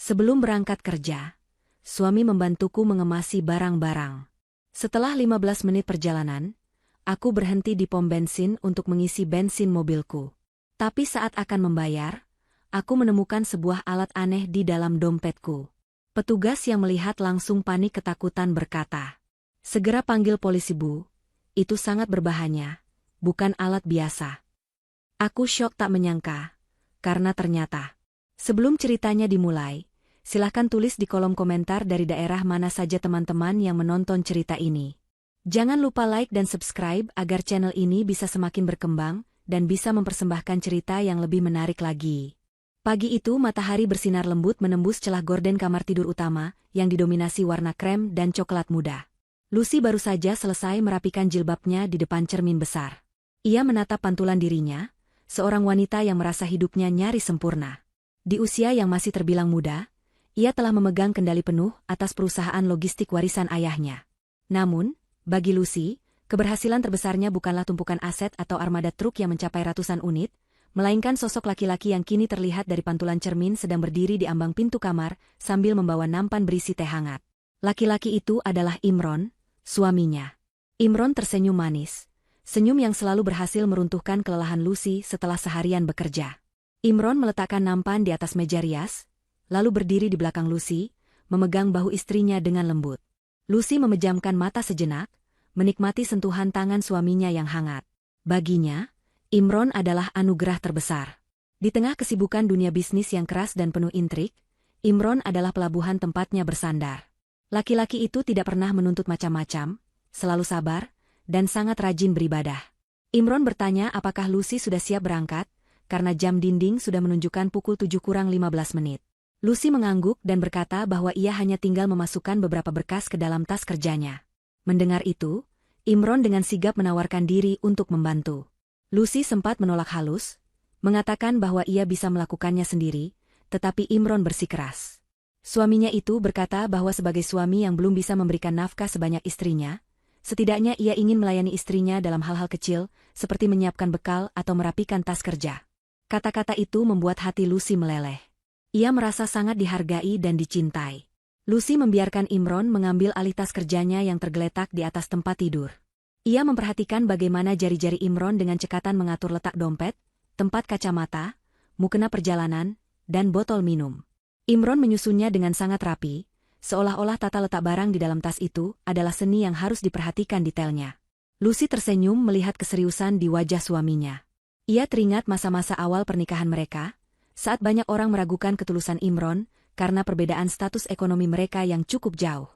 Sebelum berangkat kerja, suami membantuku mengemasi barang-barang. Setelah 15 menit perjalanan, aku berhenti di pom bensin untuk mengisi bensin mobilku. Tapi saat akan membayar, aku menemukan sebuah alat aneh di dalam dompetku. Petugas yang melihat langsung panik ketakutan berkata, "Segera panggil polisi, Bu. Itu sangat berbahaya, bukan alat biasa." Aku syok tak menyangka, karena ternyata. Sebelum ceritanya dimulai, silahkan tulis di kolom komentar dari daerah mana saja teman-teman yang menonton cerita ini. Jangan lupa like dan subscribe agar channel ini bisa semakin berkembang dan bisa mempersembahkan cerita yang lebih menarik lagi. Pagi itu matahari bersinar lembut menembus celah gorden kamar tidur utama yang didominasi warna krem dan coklat muda. Lucy baru saja selesai merapikan jilbabnya di depan cermin besar. Ia menatap pantulan dirinya, seorang wanita yang merasa hidupnya nyaris sempurna. Di usia yang masih terbilang muda, ia telah memegang kendali penuh atas perusahaan logistik warisan ayahnya. Namun, bagi Lucy, keberhasilan terbesarnya bukanlah tumpukan aset atau armada truk yang mencapai ratusan unit, melainkan sosok laki-laki yang kini terlihat dari pantulan cermin sedang berdiri di ambang pintu kamar sambil membawa nampan berisi teh hangat. Laki-laki itu adalah Imron, suaminya. Imron tersenyum manis, senyum yang selalu berhasil meruntuhkan kelelahan Lucy setelah seharian bekerja. Imron meletakkan nampan di atas meja rias, lalu berdiri di belakang Lucy, memegang bahu istrinya dengan lembut. Lucy memejamkan mata sejenak, menikmati sentuhan tangan suaminya yang hangat. Baginya, Imron adalah anugerah terbesar. Di tengah kesibukan dunia bisnis yang keras dan penuh intrik, Imron adalah pelabuhan tempatnya bersandar. Laki-laki itu tidak pernah menuntut macam-macam, selalu sabar, dan sangat rajin beribadah. Imron bertanya apakah Lucy sudah siap berangkat, karena jam dinding sudah menunjukkan pukul 7 kurang 15 menit. Lucy mengangguk dan berkata bahwa ia hanya tinggal memasukkan beberapa berkas ke dalam tas kerjanya. Mendengar itu, Imron dengan sigap menawarkan diri untuk membantu. Lucy sempat menolak halus, mengatakan bahwa ia bisa melakukannya sendiri, tetapi Imron bersikeras. Suaminya itu berkata bahwa sebagai suami yang belum bisa memberikan nafkah sebanyak istrinya, setidaknya ia ingin melayani istrinya dalam hal-hal kecil, seperti menyiapkan bekal atau merapikan tas kerja. Kata-kata itu membuat hati Lucy meleleh. Ia merasa sangat dihargai dan dicintai. Lucy membiarkan Imron mengambil alih tas kerjanya yang tergeletak di atas tempat tidur. Ia memperhatikan bagaimana jari-jari Imron dengan cekatan mengatur letak dompet, tempat kacamata, mukena perjalanan, dan botol minum. Imron menyusunnya dengan sangat rapi, seolah-olah tata letak barang di dalam tas itu adalah seni yang harus diperhatikan detailnya. Lucy tersenyum melihat keseriusan di wajah suaminya. Ia teringat masa-masa awal pernikahan mereka, saat banyak orang meragukan ketulusan Imron karena perbedaan status ekonomi mereka yang cukup jauh.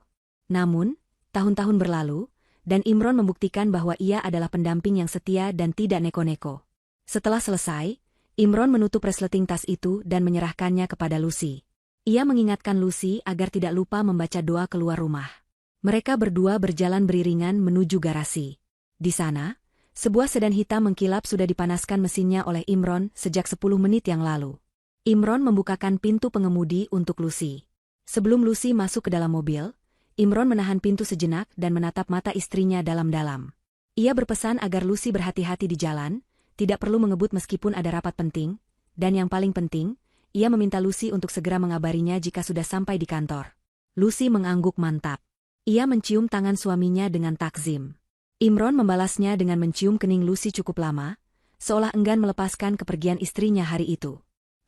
Namun, tahun-tahun berlalu, dan Imron membuktikan bahwa ia adalah pendamping yang setia dan tidak neko-neko. Setelah selesai, Imron menutup resleting tas itu dan menyerahkannya kepada Lucy. Ia mengingatkan Lucy agar tidak lupa membaca doa keluar rumah. Mereka berdua berjalan beriringan menuju garasi. Di sana, sebuah sedan hitam mengkilap sudah dipanaskan mesinnya oleh Imron sejak 10 menit yang lalu. Imron membukakan pintu pengemudi untuk Lucy. Sebelum Lucy masuk ke dalam mobil, Imron menahan pintu sejenak dan menatap mata istrinya dalam-dalam. Ia berpesan agar Lucy berhati-hati di jalan, tidak perlu mengebut meskipun ada rapat penting, dan yang paling penting, ia meminta Lucy untuk segera mengabarinya jika sudah sampai di kantor. Lucy mengangguk mantap. Ia mencium tangan suaminya dengan takzim. Imron membalasnya dengan mencium kening Lucy cukup lama, seolah enggan melepaskan kepergian istrinya hari itu.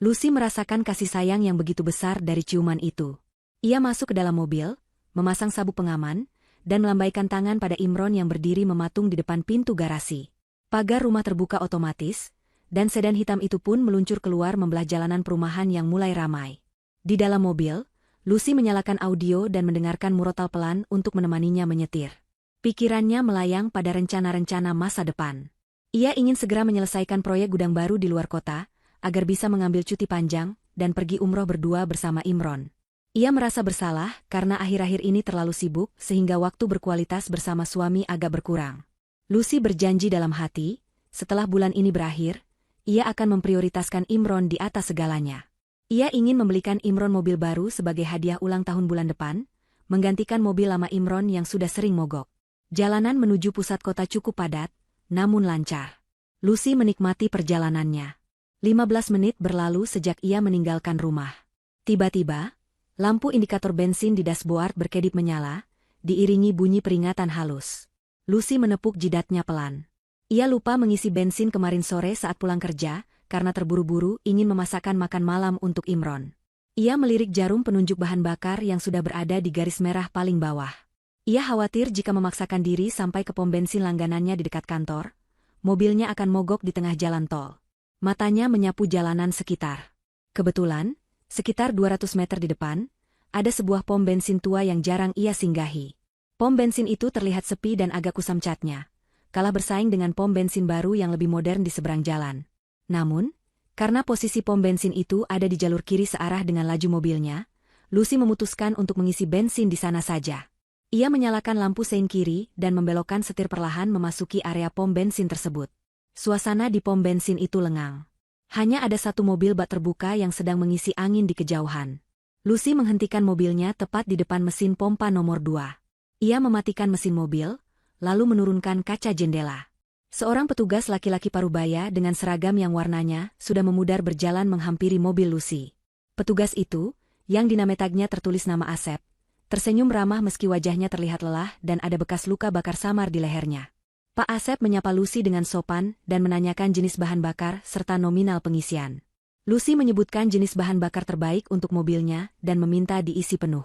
Lucy merasakan kasih sayang yang begitu besar dari ciuman itu. Ia masuk ke dalam mobil, memasang sabuk pengaman, dan melambaikan tangan pada Imron yang berdiri mematung di depan pintu garasi. Pagar rumah terbuka otomatis, dan sedan hitam itu pun meluncur keluar membelah jalanan perumahan yang mulai ramai. Di dalam mobil, Lucy menyalakan audio dan mendengarkan murotal pelan untuk menemaninya menyetir. Pikirannya melayang pada rencana-rencana masa depan. Ia ingin segera menyelesaikan proyek gudang baru di luar kota, agar bisa mengambil cuti panjang dan pergi umroh berdua bersama Imron. Ia merasa bersalah karena akhir-akhir ini terlalu sibuk sehingga waktu berkualitas bersama suami agak berkurang. Lucy berjanji dalam hati, setelah bulan ini berakhir, ia akan memprioritaskan Imron di atas segalanya. Ia ingin membelikan Imron mobil baru sebagai hadiah ulang tahun bulan depan, menggantikan mobil lama Imron yang sudah sering mogok. Jalanan menuju pusat kota cukup padat, namun lancar. Lucy menikmati perjalanannya. 15 menit berlalu sejak ia meninggalkan rumah. Tiba-tiba, Lampu indikator bensin di dashboard berkedip menyala, diiringi bunyi peringatan halus. Lucy menepuk jidatnya pelan. Ia lupa mengisi bensin kemarin sore saat pulang kerja, karena terburu-buru ingin memasakkan makan malam untuk Imron. Ia melirik jarum penunjuk bahan bakar yang sudah berada di garis merah paling bawah. Ia khawatir jika memaksakan diri sampai ke pom bensin langganannya di dekat kantor, mobilnya akan mogok di tengah jalan tol. Matanya menyapu jalanan sekitar. Kebetulan, sekitar 200 meter di depan, ada sebuah pom bensin tua yang jarang ia singgahi. Pom bensin itu terlihat sepi dan agak kusam catnya, kalah bersaing dengan pom bensin baru yang lebih modern di seberang jalan. Namun, karena posisi pom bensin itu ada di jalur kiri searah dengan laju mobilnya, Lucy memutuskan untuk mengisi bensin di sana saja. Ia menyalakan lampu sein kiri dan membelokkan setir perlahan memasuki area pom bensin tersebut. Suasana di pom bensin itu lengang. Hanya ada satu mobil bak terbuka yang sedang mengisi angin di kejauhan. Lucy menghentikan mobilnya tepat di depan mesin pompa nomor 2. Ia mematikan mesin mobil, lalu menurunkan kaca jendela. Seorang petugas laki-laki parubaya dengan seragam yang warnanya sudah memudar berjalan menghampiri mobil Lucy. Petugas itu, yang di name tagnya tertulis nama Asep, tersenyum ramah meski wajahnya terlihat lelah dan ada bekas luka bakar samar di lehernya. Pak Asep menyapa Lucy dengan sopan dan menanyakan jenis bahan bakar serta nominal pengisian. Lucy menyebutkan jenis bahan bakar terbaik untuk mobilnya dan meminta diisi penuh.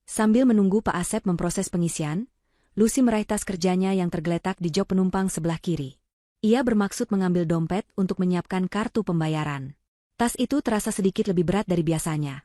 Sambil menunggu Pak Asep memproses pengisian, Lucy meraih tas kerjanya yang tergeletak di jok penumpang sebelah kiri. Ia bermaksud mengambil dompet untuk menyiapkan kartu pembayaran. Tas itu terasa sedikit lebih berat dari biasanya.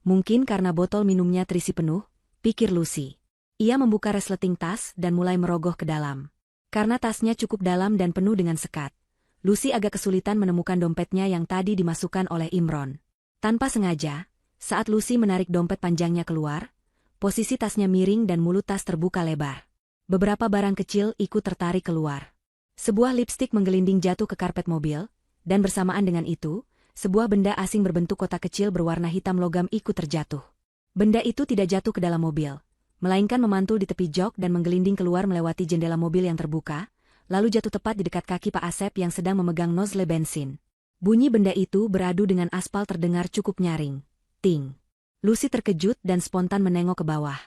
Mungkin karena botol minumnya terisi penuh, pikir Lucy. Ia membuka resleting tas dan mulai merogoh ke dalam. Karena tasnya cukup dalam dan penuh dengan sekat, Lucy agak kesulitan menemukan dompetnya yang tadi dimasukkan oleh Imron. Tanpa sengaja, saat Lucy menarik dompet panjangnya keluar, posisi tasnya miring dan mulut tas terbuka lebar. Beberapa barang kecil ikut tertarik keluar. Sebuah lipstik menggelinding jatuh ke karpet mobil, dan bersamaan dengan itu, sebuah benda asing berbentuk kotak kecil berwarna hitam logam ikut terjatuh. Benda itu tidak jatuh ke dalam mobil, melainkan memantul di tepi jok dan menggelinding keluar melewati jendela mobil yang terbuka, lalu jatuh tepat di dekat kaki Pak Asep yang sedang memegang nozzle bensin. Bunyi benda itu beradu dengan aspal terdengar cukup nyaring. Ting! Lucy terkejut dan spontan menengok ke bawah.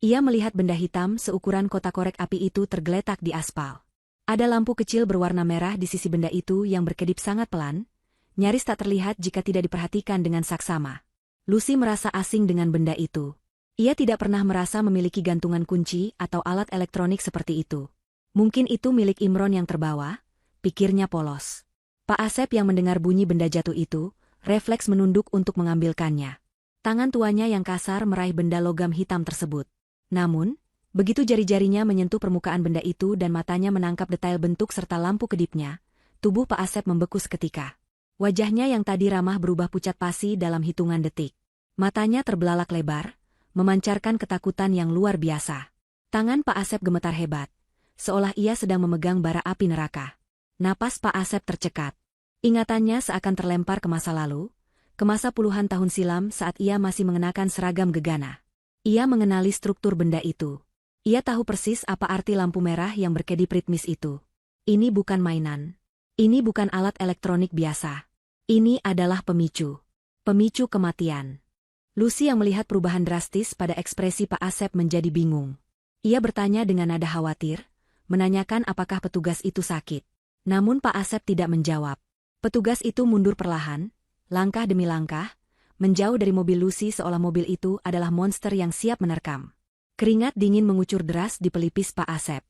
Ia melihat benda hitam seukuran kotak korek api itu tergeletak di aspal. Ada lampu kecil berwarna merah di sisi benda itu yang berkedip sangat pelan, nyaris tak terlihat jika tidak diperhatikan dengan saksama. Lucy merasa asing dengan benda itu. Ia tidak pernah merasa memiliki gantungan kunci atau alat elektronik seperti itu. Mungkin itu milik Imron yang terbawa, pikirnya polos. Pak Asep yang mendengar bunyi benda jatuh itu, refleks menunduk untuk mengambilkannya. Tangan tuanya yang kasar meraih benda logam hitam tersebut. Namun, begitu jari-jarinya menyentuh permukaan benda itu dan matanya menangkap detail bentuk serta lampu kedipnya, tubuh Pak Asep membeku seketika. Wajahnya yang tadi ramah berubah pucat pasi dalam hitungan detik. Matanya terbelalak lebar, memancarkan ketakutan yang luar biasa. Tangan Pak Asep gemetar hebat, seolah ia sedang memegang bara api neraka. Napas Pak Asep tercekat. Ingatannya seakan terlempar ke masa lalu, ke masa puluhan tahun silam saat ia masih mengenakan seragam gegana. Ia mengenali struktur benda itu. Ia tahu persis apa arti lampu merah yang berkedip ritmis itu. Ini bukan mainan. Ini bukan alat elektronik biasa. Ini adalah pemicu. Pemicu kematian. Lucy yang melihat perubahan drastis pada ekspresi Pak Asep menjadi bingung. Ia bertanya dengan nada khawatir, menanyakan apakah petugas itu sakit. Namun Pak Asep tidak menjawab. Petugas itu mundur perlahan, langkah demi langkah, menjauh dari mobil Lucy seolah mobil itu adalah monster yang siap menerkam. Keringat dingin mengucur deras di pelipis Pak Asep.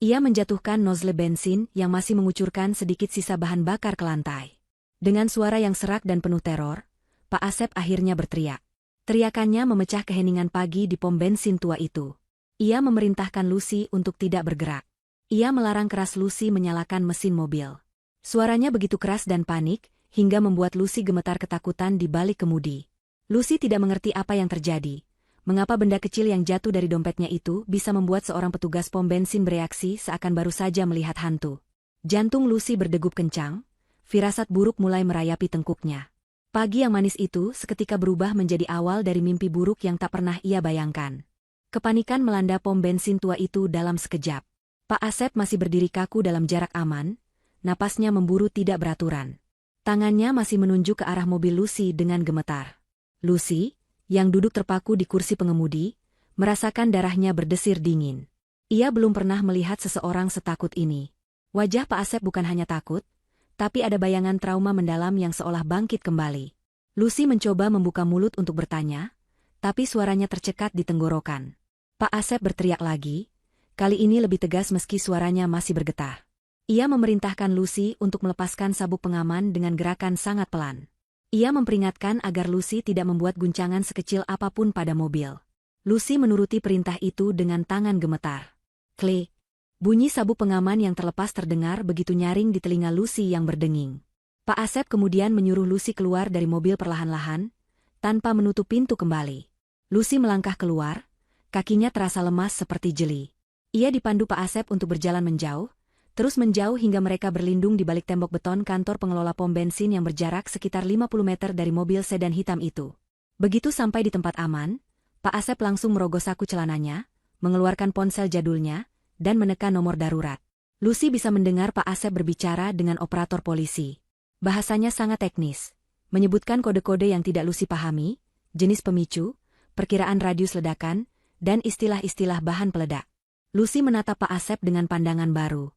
Ia menjatuhkan nozzle bensin yang masih mengucurkan sedikit sisa bahan bakar ke lantai. Dengan suara yang serak dan penuh teror, Pak Asep akhirnya berteriak. Teriakannya memecah keheningan pagi di pom bensin tua itu. Ia memerintahkan Lucy untuk tidak bergerak. Ia melarang keras Lucy menyalakan mesin mobil. Suaranya begitu keras dan panik, hingga membuat Lucy gemetar ketakutan di balik kemudi. Lucy tidak mengerti apa yang terjadi. Mengapa benda kecil yang jatuh dari dompetnya itu bisa membuat seorang petugas pom bensin bereaksi seakan baru saja melihat hantu. Jantung Lucy berdegup kencang, firasat buruk mulai merayapi tengkuknya. Pagi yang manis itu seketika berubah menjadi awal dari mimpi buruk yang tak pernah ia bayangkan. Kepanikan melanda pom bensin tua itu dalam sekejap. Pak Asep masih berdiri kaku dalam jarak aman, napasnya memburu tidak beraturan. Tangannya masih menunjuk ke arah mobil Lucy dengan gemetar. Lucy, yang duduk terpaku di kursi pengemudi, merasakan darahnya berdesir dingin. Ia belum pernah melihat seseorang setakut ini. Wajah Pak Asep bukan hanya takut, tapi ada bayangan trauma mendalam yang seolah bangkit kembali. Lucy mencoba membuka mulut untuk bertanya, tapi suaranya tercekat di tenggorokan. Pak Asep berteriak lagi, kali ini lebih tegas meski suaranya masih bergetar. Ia memerintahkan Lucy untuk melepaskan sabuk pengaman dengan gerakan sangat pelan. Ia memperingatkan agar Lucy tidak membuat guncangan sekecil apapun pada mobil. Lucy menuruti perintah itu dengan tangan gemetar. Klik. Bunyi sabuk pengaman yang terlepas terdengar begitu nyaring di telinga Lucy yang berdenging. Pak Asep kemudian menyuruh Lucy keluar dari mobil perlahan-lahan, tanpa menutup pintu kembali. Lucy melangkah keluar, kakinya terasa lemas seperti jeli. Ia dipandu Pak Asep untuk berjalan menjauh, terus menjauh hingga mereka berlindung di balik tembok beton kantor pengelola pom bensin yang berjarak sekitar 50 meter dari mobil sedan hitam itu. Begitu sampai di tempat aman, Pak Asep langsung merogoh saku celananya, mengeluarkan ponsel jadulnya, dan menekan nomor darurat. Lucy bisa mendengar Pak Asep berbicara dengan operator polisi. Bahasanya sangat teknis, menyebutkan kode-kode yang tidak Lucy pahami, jenis pemicu, perkiraan radius ledakan, dan istilah-istilah bahan peledak. Lucy menatap Pak Asep dengan pandangan baru.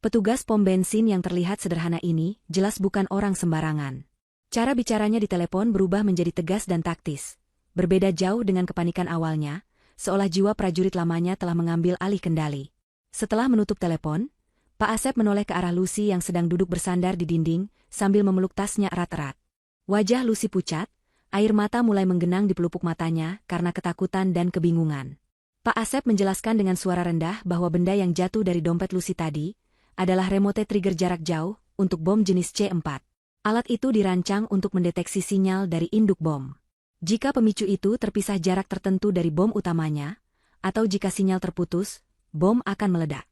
Petugas pom bensin yang terlihat sederhana ini jelas bukan orang sembarangan. Cara bicaranya di telepon berubah menjadi tegas dan taktis. Berbeda jauh dengan kepanikan awalnya, seolah jiwa prajurit lamanya telah mengambil alih kendali. Setelah menutup telepon, Pak Asep menoleh ke arah Lucy yang sedang duduk bersandar di dinding sambil memeluk tasnya erat-erat. Wajah Lucy pucat, air mata mulai menggenang di pelupuk matanya karena ketakutan dan kebingungan. Pak Asep menjelaskan dengan suara rendah bahwa benda yang jatuh dari dompet Lucy tadi adalah remote trigger jarak jauh untuk bom jenis C4. Alat itu dirancang untuk mendeteksi sinyal dari induk bom. Jika pemicu itu terpisah jarak tertentu dari bom utamanya, atau jika sinyal terputus, bom akan meledak.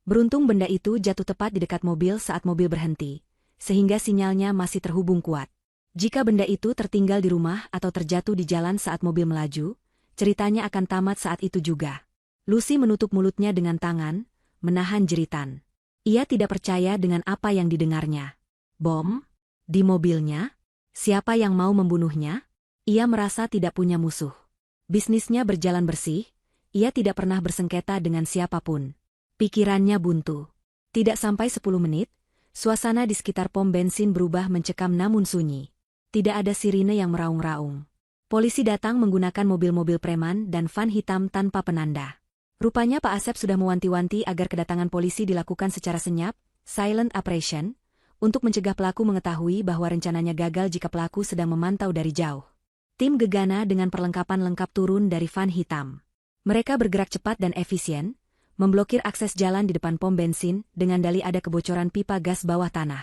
Beruntung benda itu jatuh tepat di dekat mobil saat mobil berhenti, sehingga sinyalnya masih terhubung kuat. Jika benda itu tertinggal di rumah atau terjatuh di jalan saat mobil melaju, ceritanya akan tamat saat itu juga. Lucy menutup mulutnya dengan tangan, menahan jeritan. Ia tidak percaya dengan apa yang didengarnya. Bom? Di mobilnya? Siapa yang mau membunuhnya? Ia merasa tidak punya musuh. Bisnisnya berjalan bersih, ia tidak pernah bersengketa dengan siapapun. Pikirannya buntu. Tidak sampai 10 menit, suasana di sekitar pom bensin berubah mencekam namun sunyi. Tidak ada sirine yang meraung-raung. Polisi datang menggunakan mobil-mobil preman dan van hitam tanpa penanda. Rupanya Pak Asep sudah mewanti-wanti agar kedatangan polisi dilakukan secara senyap, silent operation, untuk mencegah pelaku mengetahui bahwa rencananya gagal jika pelaku sedang memantau dari jauh. Tim gegana dengan perlengkapan lengkap turun dari van hitam. Mereka bergerak cepat dan efisien, memblokir akses jalan di depan pom bensin dengan dalih ada kebocoran pipa gas bawah tanah.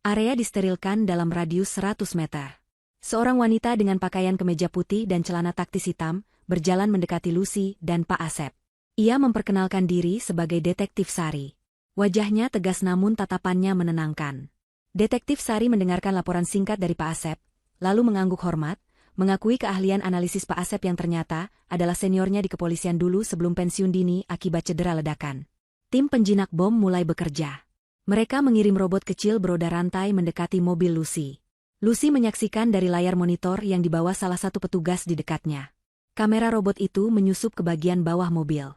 Area disterilkan dalam radius 100 meter. Seorang wanita dengan pakaian kemeja putih dan celana taktis hitam berjalan mendekati Lucy dan Pak Asep. Ia memperkenalkan diri sebagai Detektif Sari. Wajahnya tegas namun tatapannya menenangkan. Detektif Sari mendengarkan laporan singkat dari Pak Asep, lalu mengangguk hormat, mengakui keahlian analisis Pak Asep yang ternyata adalah seniornya di kepolisian dulu sebelum pensiun dini akibat cedera ledakan. Tim penjinak bom mulai bekerja. Mereka mengirim robot kecil beroda rantai mendekati mobil Lucy. Lucy menyaksikan dari layar monitor yang dibawa salah satu petugas di dekatnya. Kamera robot itu menyusup ke bagian bawah mobil.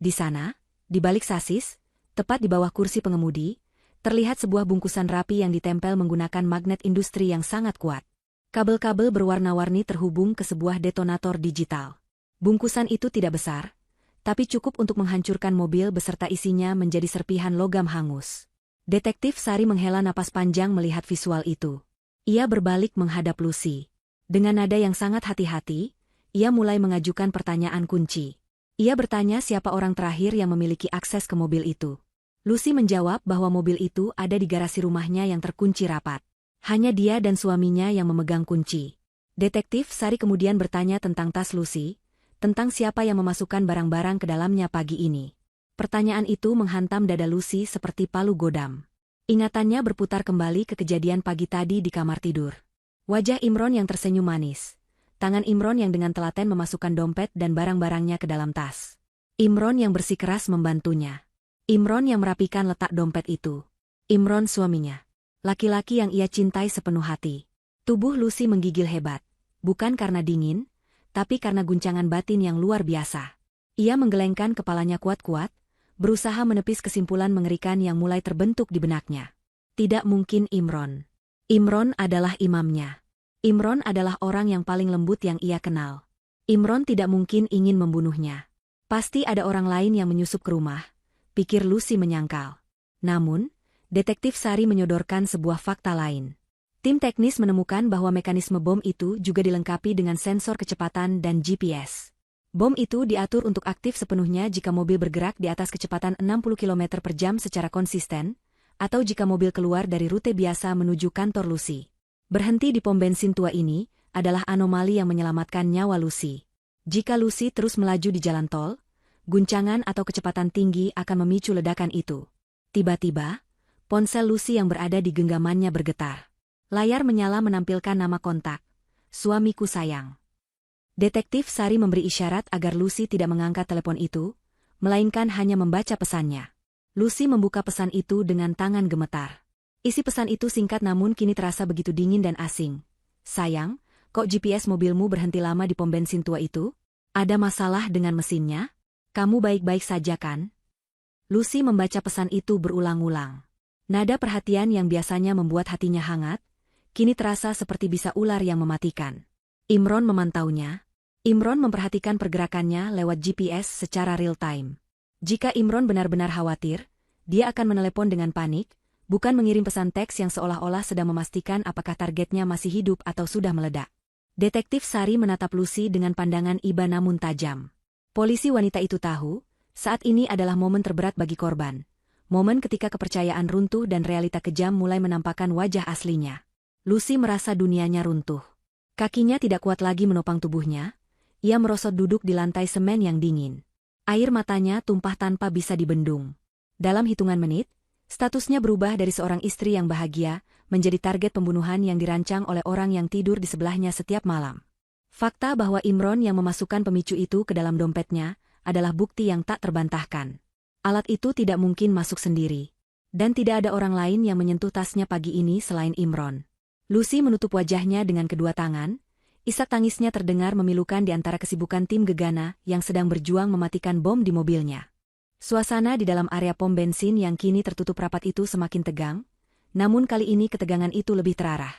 Di sana, di balik sasis, tepat di bawah kursi pengemudi, terlihat sebuah bungkusan rapi yang ditempel menggunakan magnet industri yang sangat kuat. Kabel-kabel berwarna-warni terhubung ke sebuah detonator digital. Bungkusan itu tidak besar, tapi cukup untuk menghancurkan mobil beserta isinya menjadi serpihan logam hangus. Detektif Sari menghela napas panjang melihat visual itu. Ia berbalik menghadap Lucy. Dengan nada yang sangat hati-hati, ia mulai mengajukan pertanyaan kunci. Ia bertanya siapa orang terakhir yang memiliki akses ke mobil itu. Lucy menjawab bahwa mobil itu ada di garasi rumahnya yang terkunci rapat. Hanya dia dan suaminya yang memegang kunci. Detektif Sari kemudian bertanya tentang tas Lucy, tentang siapa yang memasukkan barang-barang ke dalamnya pagi ini. Pertanyaan itu menghantam dada Lucy seperti palu godam. Ingatannya berputar kembali ke kejadian pagi tadi di kamar tidur. Wajah Imron yang tersenyum manis. Tangan Imron yang dengan telaten memasukkan dompet dan barang-barangnya ke dalam tas. Imron yang bersikeras membantunya. Imron yang merapikan letak dompet itu. Imron suaminya. Laki-laki yang ia cintai sepenuh hati. Tubuh Lucy menggigil hebat. Bukan karena dingin, tapi karena guncangan batin yang luar biasa. Ia menggelengkan kepalanya kuat-kuat, berusaha menepis kesimpulan mengerikan yang mulai terbentuk di benaknya. Tidak mungkin Imron. Imron adalah imamnya. Imron adalah orang yang paling lembut yang ia kenal. Imron tidak mungkin ingin membunuhnya. Pasti ada orang lain yang menyusup ke rumah, pikir Lucy menyangkal. Namun, Detektif Sari menyodorkan sebuah fakta lain. Tim teknis menemukan bahwa mekanisme bom itu juga dilengkapi dengan sensor kecepatan dan GPS. Bom itu diatur untuk aktif sepenuhnya jika mobil bergerak di atas kecepatan 60 km per jam secara konsisten, atau jika mobil keluar dari rute biasa menuju kantor Lucy. Berhenti di pom bensin tua ini adalah anomali yang menyelamatkan nyawa Lucy. Jika Lucy terus melaju di jalan tol, guncangan atau kecepatan tinggi akan memicu ledakan itu. Tiba-tiba, ponsel Lucy yang berada di genggamannya bergetar. Layar menyala menampilkan nama kontak, "Suamiku sayang." Detektif Sari memberi isyarat agar Lucy tidak mengangkat telepon itu, melainkan hanya membaca pesannya. Lucy membuka pesan itu dengan tangan gemetar. Isi pesan itu singkat namun kini terasa begitu dingin dan asing. "Sayang, kok GPS mobilmu berhenti lama di pom bensin tua itu? Ada masalah dengan mesinnya? Kamu baik-baik saja kan?" Lucy membaca pesan itu berulang-ulang. Nada perhatian yang biasanya membuat hatinya hangat, kini terasa seperti bisa ular yang mematikan. Imron memantaunya. Imron memperhatikan pergerakannya lewat GPS secara real-time. Jika Imron benar-benar khawatir, dia akan menelepon dengan panik, bukan mengirim pesan teks yang seolah-olah sedang memastikan apakah targetnya masih hidup atau sudah meledak. Detektif Sari menatap Lucy dengan pandangan iba namun tajam. Polisi wanita itu tahu, saat ini adalah momen terberat bagi korban. Momen ketika kepercayaan runtuh dan realita kejam mulai menampakkan wajah aslinya. Lucy merasa dunianya runtuh. Kakinya tidak kuat lagi menopang tubuhnya. Ia merosot duduk di lantai semen yang dingin. Air matanya tumpah tanpa bisa dibendung. Dalam hitungan menit, statusnya berubah dari seorang istri yang bahagia menjadi target pembunuhan yang dirancang oleh orang yang tidur di sebelahnya setiap malam. Fakta bahwa Imron yang memasukkan pemicu itu ke dalam dompetnya adalah bukti yang tak terbantahkan. Alat itu tidak mungkin masuk sendiri. Dan tidak ada orang lain yang menyentuh tasnya pagi ini selain Imron. Lucy menutup wajahnya dengan kedua tangan. Isak tangisnya terdengar memilukan di antara kesibukan tim gegana yang sedang berjuang mematikan bom di mobilnya. Suasana di dalam area pom bensin yang kini tertutup rapat itu semakin tegang, namun kali ini ketegangan itu lebih terarah.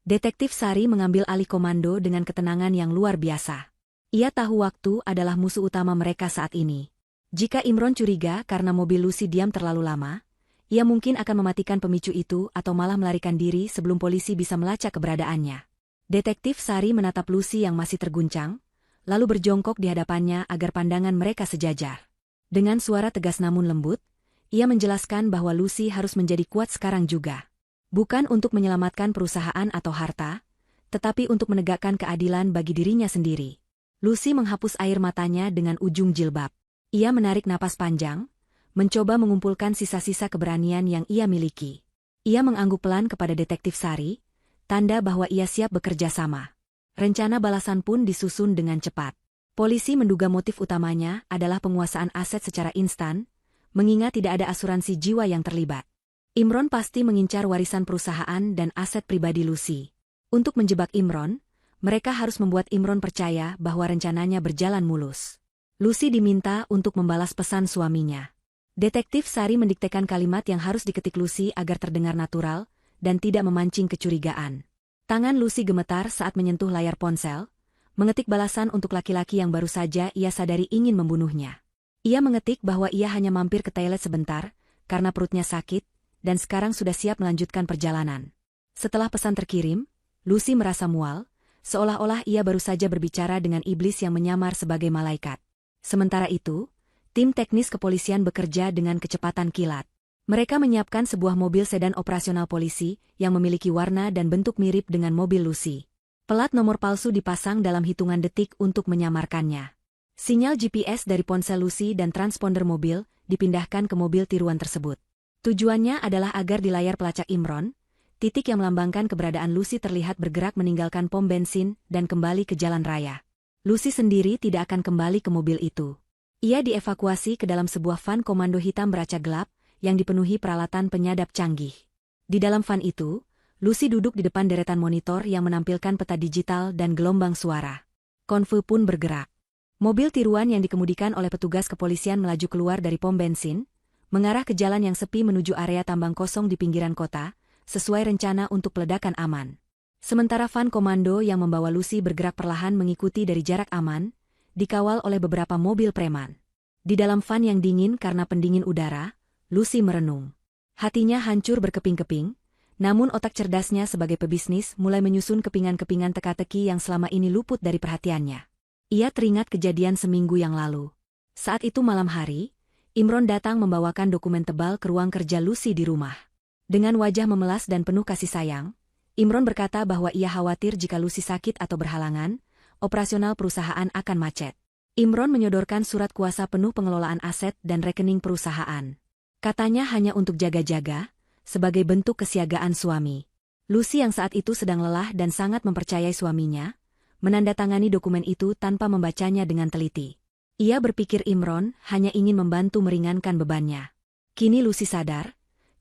Detektif Sari mengambil alih komando dengan ketenangan yang luar biasa. Ia tahu waktu adalah musuh utama mereka saat ini. Jika Imron curiga karena mobil Lucy diam terlalu lama, ia mungkin akan mematikan pemicu itu atau malah melarikan diri sebelum polisi bisa melacak keberadaannya. Detektif Sari menatap Lucy yang masih terguncang, lalu berjongkok di hadapannya agar pandangan mereka sejajar. Dengan suara tegas namun lembut, ia menjelaskan bahwa Lucy harus menjadi kuat sekarang juga. Bukan untuk menyelamatkan perusahaan atau harta, tetapi untuk menegakkan keadilan bagi dirinya sendiri. Lucy menghapus air matanya dengan ujung jilbab. Ia menarik napas panjang, mencoba mengumpulkan sisa-sisa keberanian yang ia miliki. Ia mengangguk pelan kepada Detektif Sari, tanda bahwa ia siap bekerja sama. Rencana balasan pun disusun dengan cepat. Polisi menduga motif utamanya adalah penguasaan aset secara instan, mengingat tidak ada asuransi jiwa yang terlibat. Imron pasti mengincar warisan perusahaan dan aset pribadi Lucy. Untuk menjebak Imron, mereka harus membuat Imron percaya bahwa rencananya berjalan mulus. Lucy diminta untuk membalas pesan suaminya. Detektif Sari mendiktekan kalimat yang harus diketik Lucy agar terdengar natural dan tidak memancing kecurigaan. Tangan Lucy gemetar saat menyentuh layar ponsel, mengetik balasan untuk laki-laki yang baru saja ia sadari ingin membunuhnya. Ia mengetik bahwa ia hanya mampir ke toilet sebentar, karena perutnya sakit, dan sekarang sudah siap melanjutkan perjalanan. Setelah pesan terkirim, Lucy merasa mual, seolah-olah ia baru saja berbicara dengan iblis yang menyamar sebagai malaikat. Sementara itu, tim teknis kepolisian bekerja dengan kecepatan kilat. Mereka menyiapkan sebuah mobil sedan operasional polisi yang memiliki warna dan bentuk mirip dengan mobil Lucy. Pelat nomor palsu dipasang dalam hitungan detik untuk menyamarkannya. Sinyal GPS dari ponsel Lucy dan transponder mobil dipindahkan ke mobil tiruan tersebut. Tujuannya adalah agar di layar pelacak Imron, titik yang melambangkan keberadaan Lucy terlihat bergerak meninggalkan pom bensin dan kembali ke jalan raya. Lucy sendiri tidak akan kembali ke mobil itu. Ia dievakuasi ke dalam sebuah van komando hitam beraca gelap yang dipenuhi peralatan penyadap canggih. Di dalam van itu, Lucy duduk di depan deretan monitor yang menampilkan peta digital dan gelombang suara. Konvoy pun bergerak. Mobil tiruan yang dikemudikan oleh petugas kepolisian melaju keluar dari pom bensin, mengarah ke jalan yang sepi menuju area tambang kosong di pinggiran kota, sesuai rencana untuk peledakan aman. Sementara van komando yang membawa Lucy bergerak perlahan mengikuti dari jarak aman, dikawal oleh beberapa mobil preman. Di dalam van yang dingin karena pendingin udara, Lucy merenung. Hatinya hancur berkeping-keping, namun otak cerdasnya sebagai pebisnis mulai menyusun kepingan-kepingan teka-teki yang selama ini luput dari perhatiannya. Ia teringat kejadian seminggu yang lalu. Saat itu malam hari, Imron datang membawakan dokumen tebal ke ruang kerja Lucy di rumah. Dengan wajah memelas dan penuh kasih sayang, Imron berkata bahwa ia khawatir jika Lucy sakit atau berhalangan, operasional perusahaan akan macet. Imron menyodorkan surat kuasa penuh pengelolaan aset dan rekening perusahaan. Katanya hanya untuk jaga-jaga, sebagai bentuk kesiagaan suami. Lucy yang saat itu sedang lelah dan sangat mempercayai suaminya, menandatangani dokumen itu tanpa membacanya dengan teliti. Ia berpikir Imron hanya ingin membantu meringankan bebannya. Kini Lucy sadar,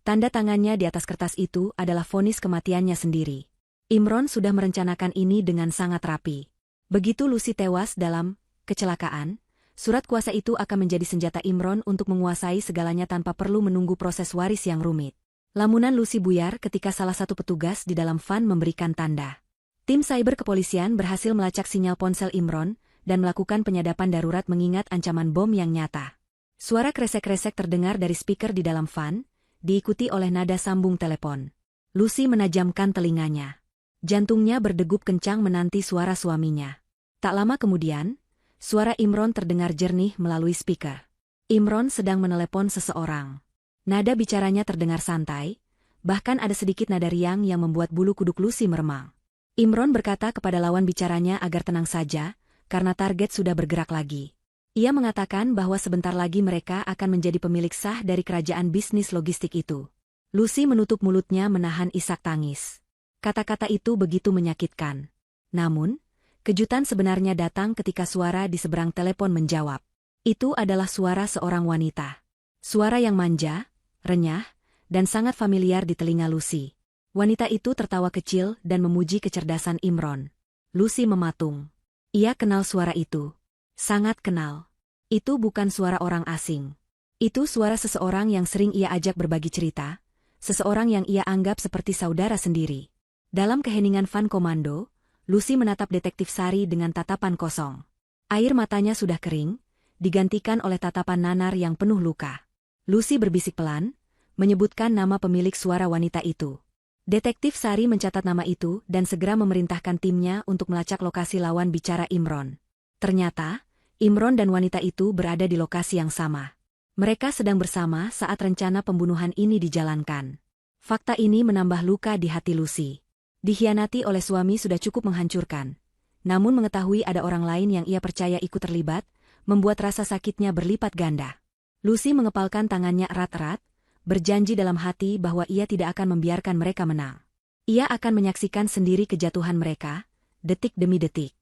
tanda tangannya di atas kertas itu adalah vonis kematiannya sendiri. Imron sudah merencanakan ini dengan sangat rapi. Begitu Lucy tewas dalam kecelakaan, surat kuasa itu akan menjadi senjata Imron untuk menguasai segalanya tanpa perlu menunggu proses waris yang rumit. Lamunan Lucy buyar ketika salah satu petugas di dalam van memberikan tanda. Tim cyber kepolisian berhasil melacak sinyal ponsel Imron dan melakukan penyadapan darurat mengingat ancaman bom yang nyata. Suara kresek-kresek terdengar dari speaker di dalam van, diikuti oleh nada sambung telepon. Lucy menajamkan telinganya. Jantungnya berdegup kencang menanti suara suaminya. Tak lama kemudian, suara Imron terdengar jernih melalui speaker. Imron sedang menelepon seseorang. Nada bicaranya terdengar santai, bahkan ada sedikit nada riang yang membuat bulu kuduk Lucy meremang. Imron berkata kepada lawan bicaranya agar tenang saja, karena target sudah bergerak lagi. Ia mengatakan bahwa sebentar lagi mereka akan menjadi pemilik sah dari kerajaan bisnis logistik itu. Lucy menutup mulutnya menahan isak tangis. Kata-kata itu begitu menyakitkan. Namun, kejutan sebenarnya datang ketika suara di seberang telepon menjawab. Itu adalah suara seorang wanita. Suara yang manja, renyah, dan sangat familiar di telinga Lucy. Wanita itu tertawa kecil dan memuji kecerdasan Imron. Lucy mematung. Ia kenal suara itu. Sangat kenal. Itu bukan suara orang asing. Itu suara seseorang yang sering ia ajak berbagi cerita, seseorang yang ia anggap seperti saudara sendiri. Dalam keheningan van komando, Lucy menatap detektif Sari dengan tatapan kosong. Air matanya sudah kering, digantikan oleh tatapan nanar yang penuh luka. Lucy berbisik pelan, menyebutkan nama pemilik suara wanita itu. Detektif Sari mencatat nama itu dan segera memerintahkan timnya untuk melacak lokasi lawan bicara Imron. Ternyata, Imron dan wanita itu berada di lokasi yang sama. Mereka sedang bersama saat rencana pembunuhan ini dijalankan. Fakta ini menambah luka di hati Lucy. Dikhianati oleh suami sudah cukup menghancurkan. Namun mengetahui ada orang lain yang ia percaya ikut terlibat, membuat rasa sakitnya berlipat ganda. Lucy mengepalkan tangannya erat-erat, berjanji dalam hati bahwa ia tidak akan membiarkan mereka menang. Ia akan menyaksikan sendiri kejatuhan mereka, detik demi detik.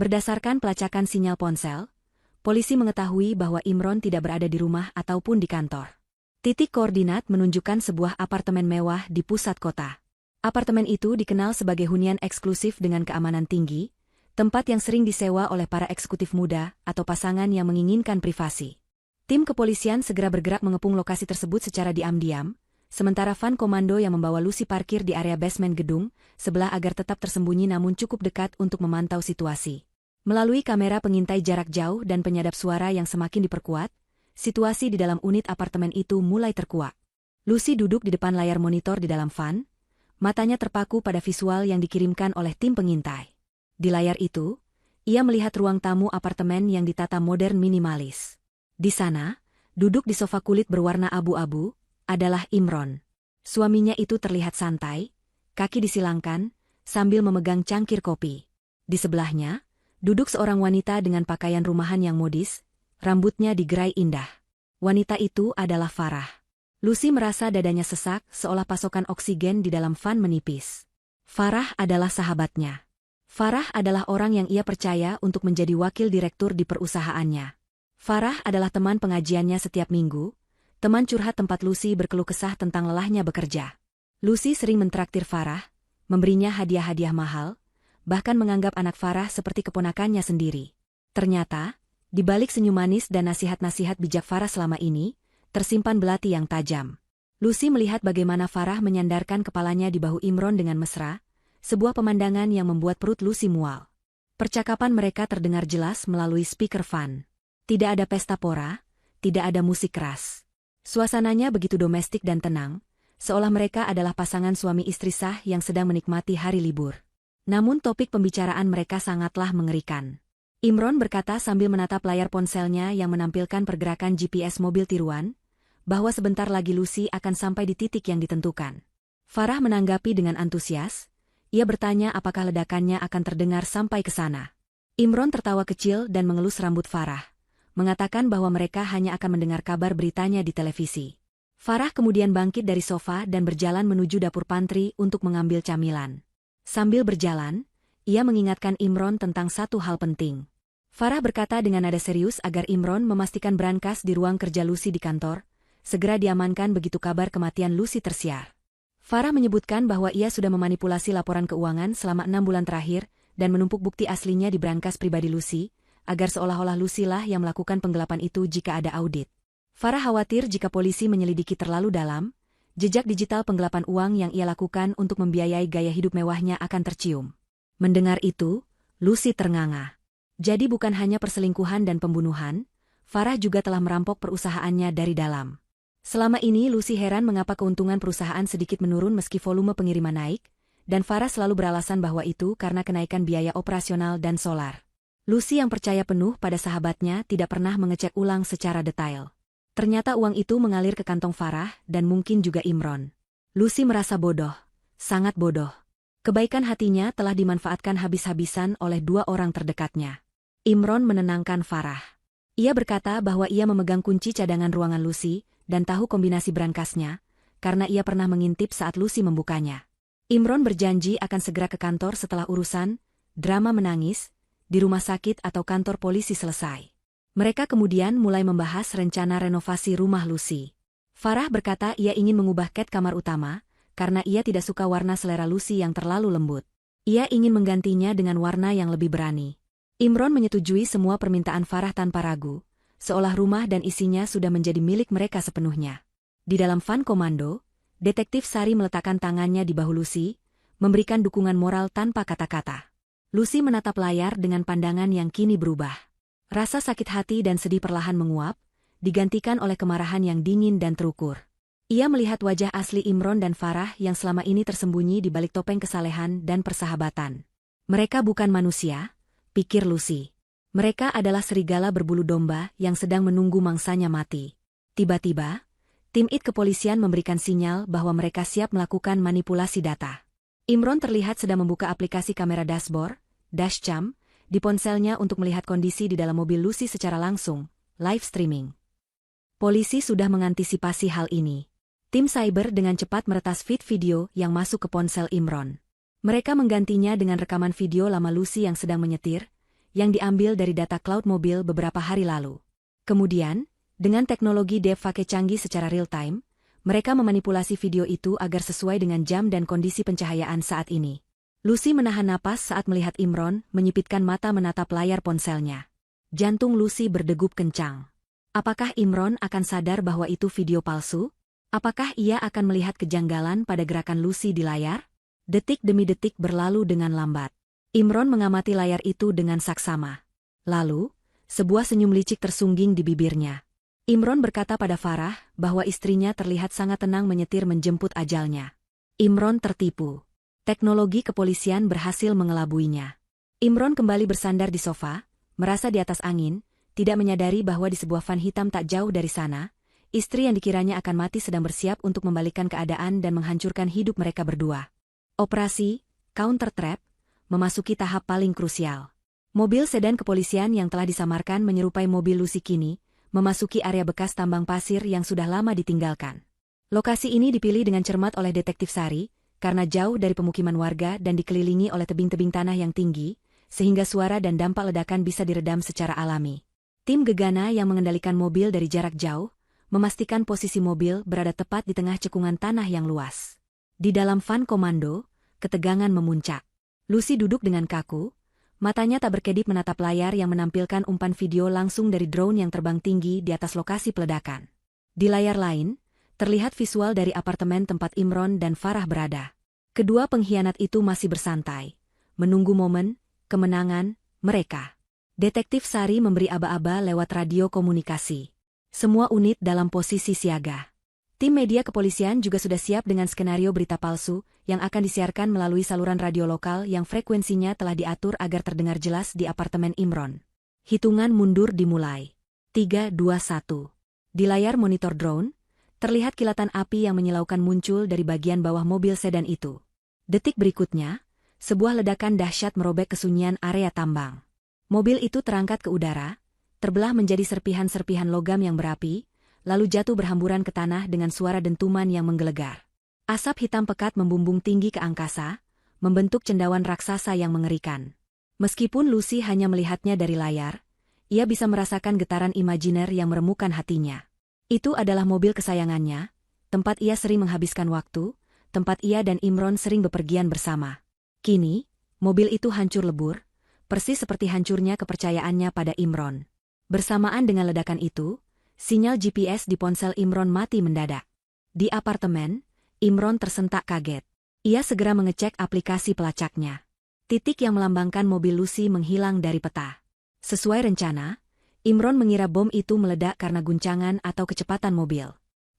Berdasarkan pelacakan sinyal ponsel, polisi mengetahui bahwa Imron tidak berada di rumah ataupun di kantor. Titik koordinat menunjukkan sebuah apartemen mewah di pusat kota. Apartemen itu dikenal sebagai hunian eksklusif dengan keamanan tinggi, tempat yang sering disewa oleh para eksekutif muda atau pasangan yang menginginkan privasi. Tim kepolisian segera bergerak mengepung lokasi tersebut secara diam-diam, sementara van komando yang membawa Lucy parkir di area basement gedung sebelah agar tetap tersembunyi namun cukup dekat untuk memantau situasi. Melalui kamera pengintai jarak jauh dan penyadap suara yang semakin diperkuat, situasi di dalam unit apartemen itu mulai terkuak. Lucy duduk di depan layar monitor di dalam van, matanya terpaku pada visual yang dikirimkan oleh tim pengintai. Di layar itu, ia melihat ruang tamu apartemen yang ditata modern minimalis. Di sana, duduk di sofa kulit berwarna abu-abu, adalah Imron. Suaminya itu terlihat santai, kaki disilangkan, sambil memegang cangkir kopi. Di sebelahnya, duduk seorang wanita dengan pakaian rumahan yang modis, rambutnya digerai indah. Wanita itu adalah Farah. Lucy merasa dadanya sesak seolah pasokan oksigen di dalam van menipis. Farah adalah sahabatnya. Farah adalah orang yang ia percaya untuk menjadi wakil direktur di perusahaannya. Farah adalah teman pengajiannya setiap minggu, teman curhat tempat Lucy berkeluh kesah tentang lelahnya bekerja. Lucy sering mentraktir Farah, memberinya hadiah-hadiah mahal, bahkan menganggap anak Farah seperti keponakannya sendiri. Ternyata, di balik senyum manis dan nasihat-nasihat bijak Farah selama ini, tersimpan belati yang tajam. Lucy melihat bagaimana Farah menyandarkan kepalanya di bahu Imron dengan mesra, sebuah pemandangan yang membuat perut Lucy mual. Percakapan mereka terdengar jelas melalui speaker van. Tidak ada pesta pora, tidak ada musik keras. Suasananya begitu domestik dan tenang, seolah mereka adalah pasangan suami istri sah yang sedang menikmati hari libur. Namun topik pembicaraan mereka sangatlah mengerikan. Imron berkata sambil menatap layar ponselnya yang menampilkan pergerakan GPS mobil tiruan, bahwa sebentar lagi Lucy akan sampai di titik yang ditentukan. Farah menanggapi dengan antusias, ia bertanya apakah ledakannya akan terdengar sampai ke sana. Imron tertawa kecil dan mengelus rambut Farah, mengatakan bahwa mereka hanya akan mendengar kabar beritanya di televisi. Farah kemudian bangkit dari sofa dan berjalan menuju dapur pantry untuk mengambil camilan. Sambil berjalan, ia mengingatkan Imron tentang satu hal penting. Farah berkata dengan nada serius agar Imron memastikan brankas di ruang kerja Lucy di kantor segera diamankan begitu kabar kematian Lucy tersiar. Farah menyebutkan bahwa ia sudah memanipulasi laporan keuangan selama 6 bulan terakhir dan menumpuk bukti aslinya di brankas pribadi Lucy, agar seolah-olah Lucy lah yang melakukan penggelapan itu jika ada audit. Farah khawatir jika polisi menyelidiki terlalu dalam, jejak digital penggelapan uang yang ia lakukan untuk membiayai gaya hidup mewahnya akan tercium. Mendengar itu, Lucy ternganga. Jadi bukan hanya perselingkuhan dan pembunuhan, Farah juga telah merampok perusahaannya dari dalam. Selama ini Lucy heran mengapa keuntungan perusahaan sedikit menurun meski volume pengiriman naik, dan Farah selalu beralasan bahwa itu karena kenaikan biaya operasional dan solar. Lucy yang percaya penuh pada sahabatnya tidak pernah mengecek ulang secara detail. Ternyata uang itu mengalir ke kantong Farah dan mungkin juga Imron. Lucy merasa bodoh, sangat bodoh. Kebaikan hatinya telah dimanfaatkan habis-habisan oleh 2 orang terdekatnya. Imron menenangkan Farah. Ia berkata bahwa ia memegang kunci cadangan ruangan Lucy dan tahu kombinasi brankasnya, karena ia pernah mengintip saat Lucy membukanya. Imron berjanji akan segera ke kantor setelah urusan drama menangis di rumah sakit atau kantor polisi selesai. Mereka kemudian mulai membahas rencana renovasi rumah Lucy. Farah berkata ia ingin mengubah cat kamar utama, karena ia tidak suka warna selera Lucy yang terlalu lembut. Ia ingin menggantinya dengan warna yang lebih berani. Imron menyetujui semua permintaan Farah tanpa ragu, seolah rumah dan isinya sudah menjadi milik mereka sepenuhnya. Di dalam van komando, Detektif Sari meletakkan tangannya di bahu Lucy, memberikan dukungan moral tanpa kata-kata. Lucy menatap layar dengan pandangan yang kini berubah. Rasa sakit hati dan sedih perlahan menguap, digantikan oleh kemarahan yang dingin dan terukur. Ia melihat wajah asli Imron dan Farah yang selama ini tersembunyi di balik topeng kesalehan dan persahabatan. Mereka bukan manusia, pikir Lucy. Mereka adalah serigala berbulu domba yang sedang menunggu mangsanya mati. Tiba-tiba, tim IT kepolisian memberikan sinyal bahwa mereka siap melakukan manipulasi data. Imron terlihat sedang membuka aplikasi kamera dashboard, dashcam, di ponselnya untuk melihat kondisi di dalam mobil Lucy secara langsung, live streaming. Polisi sudah mengantisipasi hal ini. Tim cyber dengan cepat meretas feed video yang masuk ke ponsel Imron. Mereka menggantinya dengan rekaman video lama Lucy yang sedang menyetir, yang diambil dari data cloud mobil beberapa hari lalu. Kemudian, dengan teknologi deepfake canggih secara real-time, mereka memanipulasi video itu agar sesuai dengan jam dan kondisi pencahayaan saat ini. Lucy menahan napas saat melihat Imron menyipitkan mata menatap layar ponselnya. Jantung Lucy berdegup kencang. Apakah Imron akan sadar bahwa itu video palsu? Apakah ia akan melihat kejanggalan pada gerakan Lucy di layar? Detik demi detik berlalu dengan lambat. Imron mengamati layar itu dengan saksama. Lalu, sebuah senyum licik tersungging di bibirnya. Imron berkata pada Farah bahwa istrinya terlihat sangat tenang menyetir menjemput ajalnya. Imron tertipu. Teknologi kepolisian berhasil mengelabuinya. Imron kembali bersandar di sofa, merasa di atas angin, tidak menyadari bahwa di sebuah van hitam tak jauh dari sana, istri yang dikiranya akan mati sedang bersiap untuk membalikkan keadaan dan menghancurkan hidup mereka berdua. Operasi Counter Trap memasuki tahap paling krusial. Mobil sedan kepolisian yang telah disamarkan menyerupai mobil Lucy kini, memasuki area bekas tambang pasir yang sudah lama ditinggalkan. Lokasi ini dipilih dengan cermat oleh Detektif Sari, karena jauh dari pemukiman warga dan dikelilingi oleh tebing-tebing tanah yang tinggi, sehingga suara dan dampak ledakan bisa diredam secara alami. Tim gegana yang mengendalikan mobil dari jarak jauh, memastikan posisi mobil berada tepat di tengah cekungan tanah yang luas. Di dalam van komando, ketegangan memuncak. Lucy duduk dengan kaku, matanya tak berkedip menatap layar yang menampilkan umpan video langsung dari drone yang terbang tinggi di atas lokasi peledakan. Di layar lain, terlihat visual dari apartemen tempat Imron dan Farah berada. Kedua pengkhianat itu masih bersantai, menunggu momen kemenangan mereka. Detektif Sari memberi aba-aba lewat radio komunikasi. Semua unit dalam posisi siaga. Tim media kepolisian juga sudah siap dengan skenario berita palsu yang akan disiarkan melalui saluran radio lokal yang frekuensinya telah diatur agar terdengar jelas di apartemen Imron. Hitungan mundur dimulai. 3, 2, 1. Di layar monitor drone, terlihat kilatan api yang menyilaukan muncul dari bagian bawah mobil sedan itu. Detik berikutnya, sebuah ledakan dahsyat merobek kesunyian area tambang. Mobil itu terangkat ke udara, terbelah menjadi serpihan-serpihan logam yang berapi, lalu jatuh berhamburan ke tanah dengan suara dentuman yang menggelegar. Asap hitam pekat membumbung tinggi ke angkasa, membentuk cendawan raksasa yang mengerikan. Meskipun Lucy hanya melihatnya dari layar, ia bisa merasakan getaran imajiner yang meremukan hatinya. Itu adalah mobil kesayangannya, tempat ia sering menghabiskan waktu, tempat ia dan Imron sering bepergian bersama. Kini, mobil itu hancur lebur, persis seperti hancurnya kepercayaannya pada Imron. Bersamaan dengan ledakan itu, sinyal GPS di ponsel Imron mati mendadak. Di apartemen, Imron tersentak kaget. Ia segera mengecek aplikasi pelacaknya. Titik yang melambangkan mobil Lucy menghilang dari peta. Sesuai rencana, Imron mengira bom itu meledak karena guncangan atau kecepatan mobil.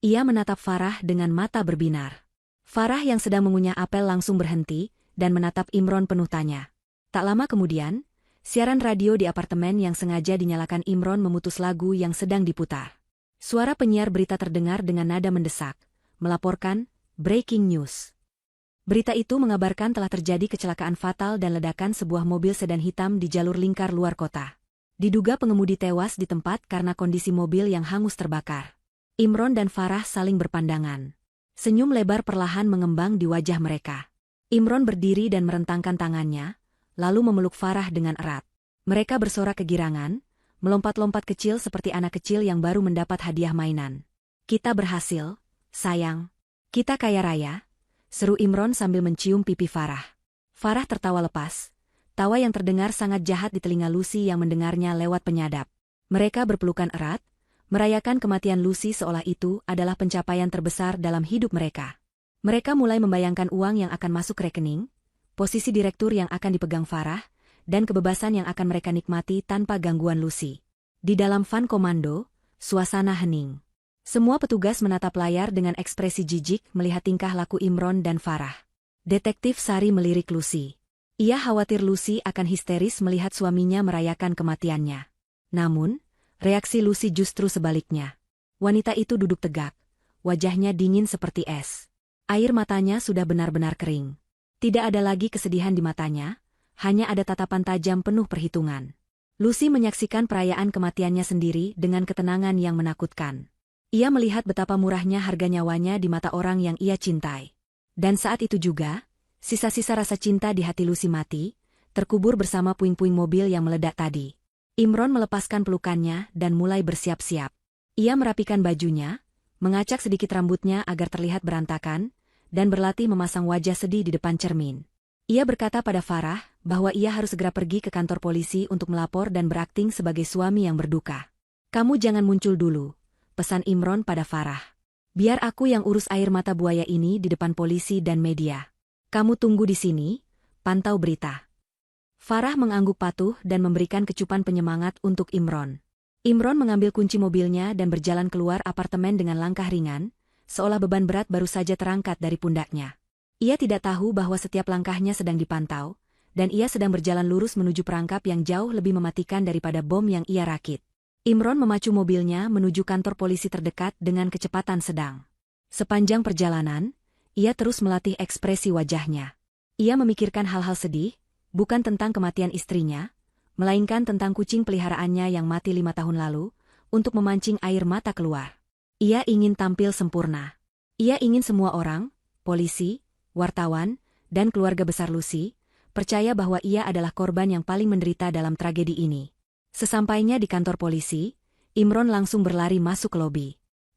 Ia menatap Farah dengan mata berbinar. Farah yang sedang mengunyah apel langsung berhenti dan menatap Imron penuh tanya. Tak lama kemudian, siaran radio di apartemen yang sengaja dinyalakan Imron memutus lagu yang sedang diputar. Suara penyiar berita terdengar dengan nada mendesak, melaporkan, breaking news. Berita itu mengabarkan telah terjadi kecelakaan fatal dan ledakan sebuah mobil sedan hitam di jalur lingkar luar kota. Diduga pengemudi tewas di tempat karena kondisi mobil yang hangus terbakar. Imron dan Farah saling berpandangan. Senyum lebar perlahan mengembang di wajah mereka. Imron berdiri dan merentangkan tangannya, lalu memeluk Farah dengan erat. Mereka bersorak kegirangan, melompat-lompat kecil seperti anak kecil yang baru mendapat hadiah mainan. Kita berhasil, sayang. Kita kaya raya, seru Imron sambil mencium pipi Farah. Farah tertawa lepas, tawa yang terdengar sangat jahat di telinga Lucy yang mendengarnya lewat penyadap. Mereka berpelukan erat, merayakan kematian Lucy seolah itu adalah pencapaian terbesar dalam hidup mereka. Mereka mulai membayangkan uang yang akan masuk rekening, posisi direktur yang akan dipegang Farah, dan kebebasan yang akan mereka nikmati tanpa gangguan Lucy. Di dalam van komando, suasana hening. Semua petugas menatap layar dengan ekspresi jijik melihat tingkah laku Imron dan Farah. Detektif Sari melirik Lucy. Ia khawatir Lucy akan histeris melihat suaminya merayakan kematiannya. Namun, reaksi Lucy justru sebaliknya. Wanita itu duduk tegak, wajahnya dingin seperti es. Air matanya sudah benar-benar kering. Tidak ada lagi kesedihan di matanya, hanya ada tatapan tajam penuh perhitungan. Lucy menyaksikan perayaan kematiannya sendiri dengan ketenangan yang menakutkan. Ia melihat betapa murahnya harga nyawanya di mata orang yang ia cintai. Dan saat itu juga, sisa-sisa rasa cinta di hati Lucy mati, terkubur bersama puing-puing mobil yang meledak tadi. Imron melepaskan pelukannya dan mulai bersiap-siap. Ia merapikan bajunya, mengacak sedikit rambutnya agar terlihat berantakan, dan berlatih memasang wajah sedih di depan cermin. Ia berkata pada Farah bahwa ia harus segera pergi ke kantor polisi untuk melapor dan berakting sebagai suami yang berduka. "Kamu jangan muncul dulu," pesan Imron pada Farah. "Biar aku yang urus air mata buaya ini di depan polisi dan media. Kamu tunggu di sini, pantau berita." Farah mengangguk patuh dan memberikan kecupan penyemangat untuk Imron. Imron mengambil kunci mobilnya dan berjalan keluar apartemen dengan langkah ringan, seolah beban berat baru saja terangkat dari pundaknya. Ia tidak tahu bahwa setiap langkahnya sedang dipantau, dan ia sedang berjalan lurus menuju perangkap yang jauh lebih mematikan daripada bom yang ia rakit. Imron memacu mobilnya menuju kantor polisi terdekat dengan kecepatan sedang. Sepanjang perjalanan, ia terus melatih ekspresi wajahnya. Ia memikirkan hal-hal sedih, bukan tentang kematian istrinya, melainkan tentang kucing peliharaannya yang mati 5 tahun lalu, untuk memancing air mata keluar. Ia ingin tampil sempurna. Ia ingin semua orang, polisi, wartawan, dan keluarga besar Lucy, percaya bahwa ia adalah korban yang paling menderita dalam tragedi ini. Sesampainya di kantor polisi, Imron langsung berlari masuk ke lobi.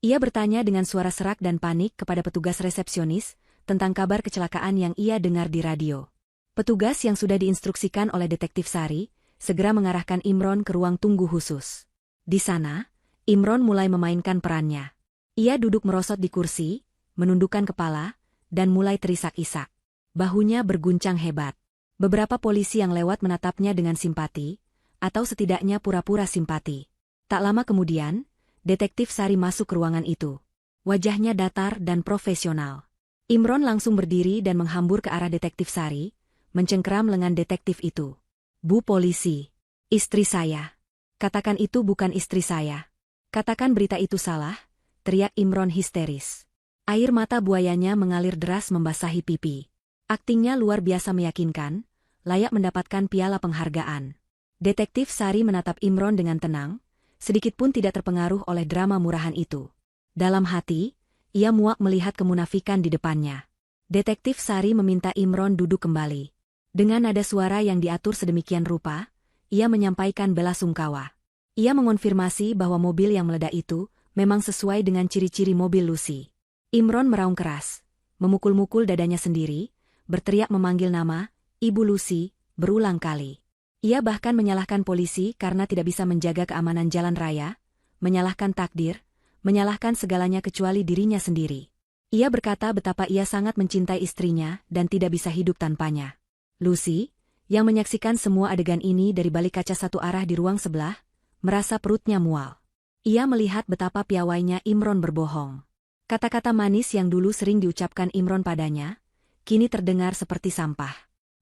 Ia bertanya dengan suara serak dan panik kepada petugas resepsionis tentang kabar kecelakaan yang ia dengar di radio. Petugas yang sudah diinstruksikan oleh Detektif Sari segera mengarahkan Imron ke ruang tunggu khusus. Di sana, Imron mulai memainkan perannya. Ia duduk merosot di kursi, menundukkan kepala, dan mulai terisak-isak. Bahunya berguncang hebat. Beberapa polisi yang lewat menatapnya dengan simpati, atau setidaknya pura-pura simpati. Tak lama kemudian, Detektif Sari masuk ke ruangan itu. Wajahnya datar dan profesional. Imron langsung berdiri dan menghambur ke arah Detektif Sari, mencengkeram lengan detektif itu. "Bu polisi, istri saya. Katakan itu bukan istri saya. Katakan berita itu salah," teriak Imron histeris. Air mata buayanya mengalir deras membasahi pipi. Aktingnya luar biasa meyakinkan, layak mendapatkan piala penghargaan. Detektif Sari menatap Imron dengan tenang, sedikitpun tidak terpengaruh oleh drama murahan itu. Dalam hati, ia muak melihat kemunafikan di depannya. Detektif Sari meminta Imron duduk kembali. Dengan nada suara yang diatur sedemikian rupa, ia menyampaikan bela sungkawa. Ia mengonfirmasi bahwa mobil yang meledak itu memang sesuai dengan ciri-ciri mobil Lucy. Imron meraung keras, memukul-mukul dadanya sendiri, berteriak memanggil nama Ibu Lucy berulang kali. Ia bahkan menyalahkan polisi karena tidak bisa menjaga keamanan jalan raya, menyalahkan takdir, menyalahkan segalanya kecuali dirinya sendiri. Ia berkata betapa ia sangat mencintai istrinya dan tidak bisa hidup tanpanya. Lucy, yang menyaksikan semua adegan ini dari balik kaca satu arah di ruang sebelah, merasa perutnya mual. Ia melihat betapa piawainya Imron berbohong. Kata-kata manis yang dulu sering diucapkan Imron padanya, kini terdengar seperti sampah.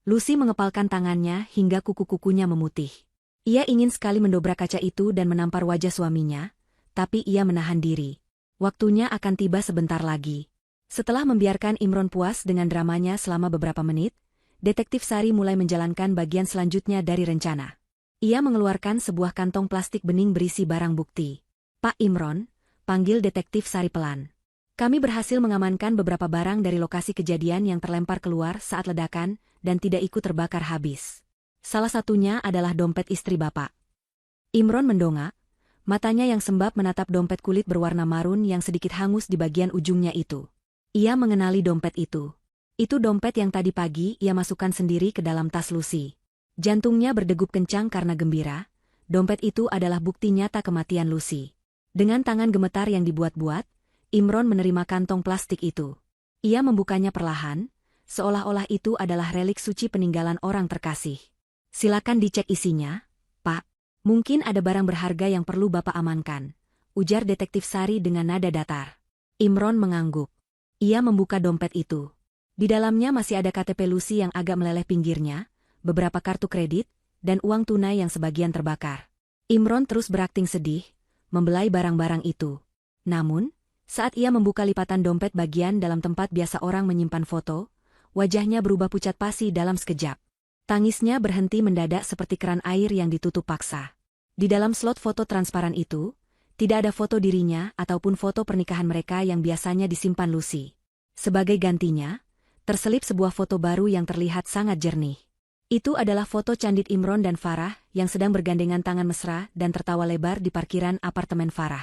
Lucy mengepalkan tangannya hingga kuku-kukunya memutih. Ia ingin sekali mendobrak kaca itu dan menampar wajah suaminya, tapi ia menahan diri. Waktunya akan tiba sebentar lagi. Setelah membiarkan Imron puas dengan dramanya selama beberapa menit, Detektif Sari mulai menjalankan bagian selanjutnya dari rencana. Ia mengeluarkan sebuah kantong plastik bening berisi barang bukti. "Pak Imron," panggil Detektif Sari pelan. "Kami berhasil mengamankan beberapa barang dari lokasi kejadian yang terlempar keluar saat ledakan dan tidak ikut terbakar habis. Salah satunya adalah dompet istri Bapak." Imron mendongak, matanya yang sembab menatap dompet kulit berwarna marun yang sedikit hangus di bagian ujungnya itu. Ia mengenali dompet itu. Itu dompet yang tadi pagi ia masukkan sendiri ke dalam tas Lucy. Jantungnya berdegup kencang karena gembira. Dompet itu adalah bukti nyata kematian Lucy. Dengan tangan gemetar yang dibuat-buat, Imron menerima kantong plastik itu. Ia membukanya perlahan, seolah-olah itu adalah relik suci peninggalan orang terkasih. "Silakan dicek isinya, Pak. Mungkin ada barang berharga yang perlu Bapak amankan," ujar Detektif Sari dengan nada datar. Imron mengangguk. Ia membuka dompet itu. Di dalamnya masih ada KTP Lucy yang agak meleleh pinggirnya, beberapa kartu kredit, dan uang tunai yang sebagian terbakar. Imron terus berakting sedih, membelai barang-barang itu. Namun, saat ia membuka lipatan dompet bagian dalam tempat biasa orang menyimpan foto, wajahnya berubah pucat pasi dalam sekejap. Tangisnya berhenti mendadak seperti keran air yang ditutup paksa. Di dalam slot foto transparan itu, tidak ada foto dirinya ataupun foto pernikahan mereka yang biasanya disimpan Lucy. Sebagai gantinya, terselip sebuah foto baru yang terlihat sangat jernih. Itu adalah foto candid Imron dan Farah yang sedang bergandengan tangan mesra dan tertawa lebar di parkiran apartemen Farah.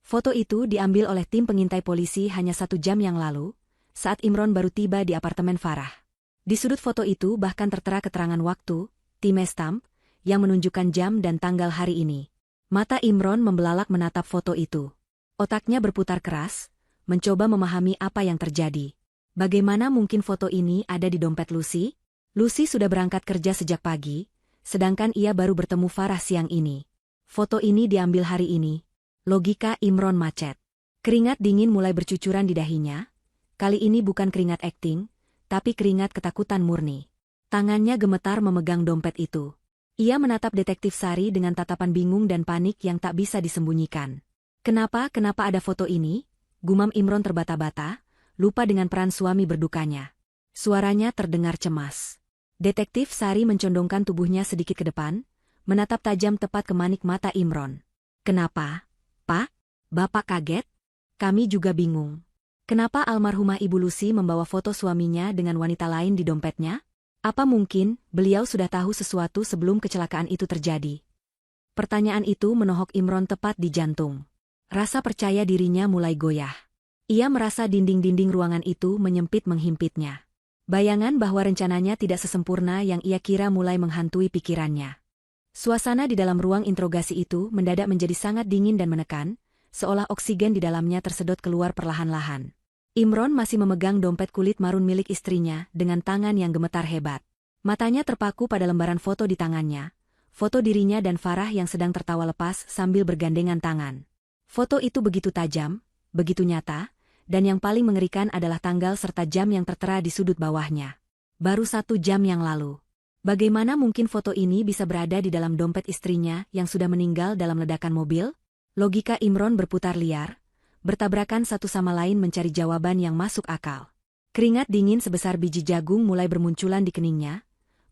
Foto itu diambil oleh tim pengintai polisi hanya 1 jam yang lalu, saat Imron baru tiba di apartemen Farah. Di sudut foto itu bahkan tertera keterangan waktu, timestamp, yang menunjukkan jam dan tanggal hari ini. Mata Imron membelalak menatap foto itu. Otaknya berputar keras, mencoba memahami apa yang terjadi. Bagaimana mungkin foto ini ada di dompet Lucy? Lucy sudah berangkat kerja sejak pagi, sedangkan ia baru bertemu Farah siang ini. Foto ini diambil hari ini. Logika Imron macet. Keringat dingin mulai bercucuran di dahinya. Kali ini bukan keringat akting, tapi keringat ketakutan murni. Tangannya gemetar memegang dompet itu. Ia menatap Detektif Sari dengan tatapan bingung dan panik yang tak bisa disembunyikan. Kenapa ada foto ini? Gumam Imron terbata-bata, lupa dengan peran suami berdukanya. Suaranya terdengar cemas. Detektif Sari mencondongkan tubuhnya sedikit ke depan, menatap tajam tepat ke manik mata Imron. "Kenapa, Pak? Bapak kaget? Kami juga bingung. Kenapa almarhumah Ibu Lucy membawa foto suaminya dengan wanita lain di dompetnya? Apa mungkin beliau sudah tahu sesuatu sebelum kecelakaan itu terjadi?" Pertanyaan itu menohok Imron tepat di jantung. Rasa percaya dirinya mulai goyah. Ia merasa dinding-dinding ruangan itu menyempit menghimpitnya. Bayangan bahwa rencananya tidak sesempurna yang ia kira mulai menghantui pikirannya. Suasana di dalam ruang interogasi itu mendadak menjadi sangat dingin dan menekan, seolah oksigen di dalamnya tersedot keluar perlahan-lahan. Imron masih memegang dompet kulit marun milik istrinya dengan tangan yang gemetar hebat. Matanya terpaku pada lembaran foto di tangannya, foto dirinya dan Farah yang sedang tertawa lepas sambil bergandengan tangan. Foto itu begitu tajam, begitu nyata, dan yang paling mengerikan adalah tanggal serta jam yang tertera di sudut bawahnya. Baru 1 jam yang lalu. Bagaimana mungkin foto ini bisa berada di dalam dompet istrinya yang sudah meninggal dalam ledakan mobil? Logika Imron berputar liar, bertabrakan satu sama lain mencari jawaban yang masuk akal. Keringat dingin sebesar biji jagung mulai bermunculan di keningnya,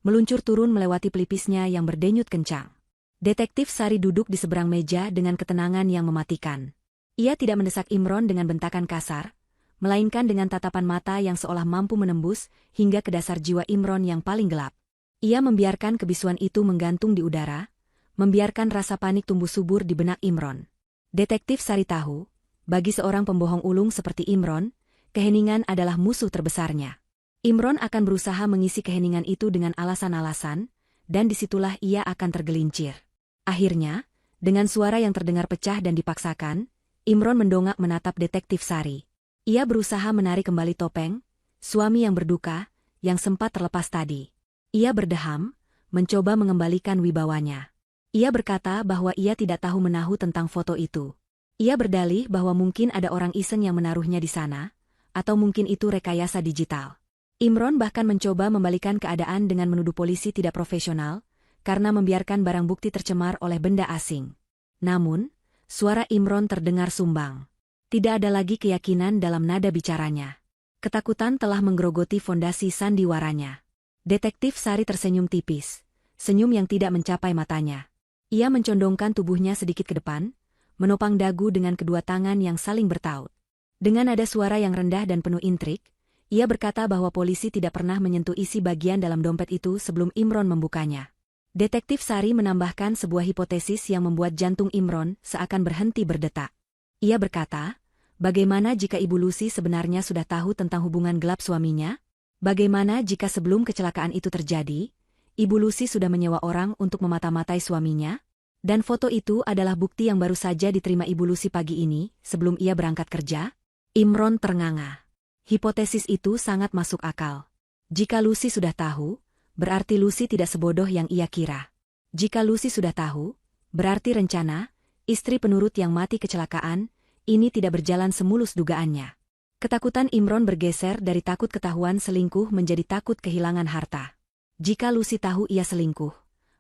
meluncur turun melewati pelipisnya yang berdenyut kencang. Detektif Sari duduk di seberang meja dengan ketenangan yang mematikan. Ia tidak mendesak Imron dengan bentakan kasar, melainkan dengan tatapan mata yang seolah mampu menembus hingga ke dasar jiwa Imron yang paling gelap. Ia membiarkan kebisuan itu menggantung di udara, membiarkan rasa panik tumbuh subur di benak Imron. Detektif Sari tahu, bagi seorang pembohong ulung seperti Imron, keheningan adalah musuh terbesarnya. Imron akan berusaha mengisi keheningan itu dengan alasan-alasan, dan disitulah ia akan tergelincir. Akhirnya, dengan suara yang terdengar pecah dan dipaksakan, Imron mendongak menatap Detektif Sari. Ia berusaha menarik kembali topeng, suami yang berduka, yang sempat terlepas tadi. Ia berdeham, mencoba mengembalikan wibawanya. Ia berkata bahwa ia tidak tahu menahu tentang foto itu. Ia berdalih bahwa mungkin ada orang iseng yang menaruhnya di sana, atau mungkin itu rekayasa digital. Imron bahkan mencoba membalikan keadaan dengan menuduh polisi tidak profesional, karena membiarkan barang bukti tercemar oleh benda asing. Namun, suara Imron terdengar sumbang. Tidak ada lagi keyakinan dalam nada bicaranya. Ketakutan telah menggerogoti fondasi sandiwaranya. Detektif Sari tersenyum tipis, senyum yang tidak mencapai matanya. Ia mencondongkan tubuhnya sedikit ke depan, menopang dagu dengan kedua tangan yang saling bertaut. Dengan nada suara yang rendah dan penuh intrik, ia berkata bahwa polisi tidak pernah menyentuh isi bagian dalam dompet itu sebelum Imron membukanya. Detektif Sari menambahkan sebuah hipotesis yang membuat jantung Imron seakan berhenti berdetak. Ia berkata, bagaimana jika Ibu Lucy sebenarnya sudah tahu tentang hubungan gelap suaminya? Bagaimana jika sebelum kecelakaan itu terjadi, Ibu Lucy sudah menyewa orang untuk memata-matai suaminya? Dan foto itu adalah bukti yang baru saja diterima Ibu Lucy pagi ini, sebelum ia berangkat kerja? Imron ternganga. Hipotesis itu sangat masuk akal. Jika Lucy sudah tahu, berarti Lucy tidak sebodoh yang ia kira. Jika Lucy sudah tahu, berarti rencana, istri penurut yang mati kecelakaan, ini tidak berjalan semulus dugaannya. Ketakutan Imron bergeser dari takut ketahuan selingkuh menjadi takut kehilangan harta. Jika Lucy tahu ia selingkuh,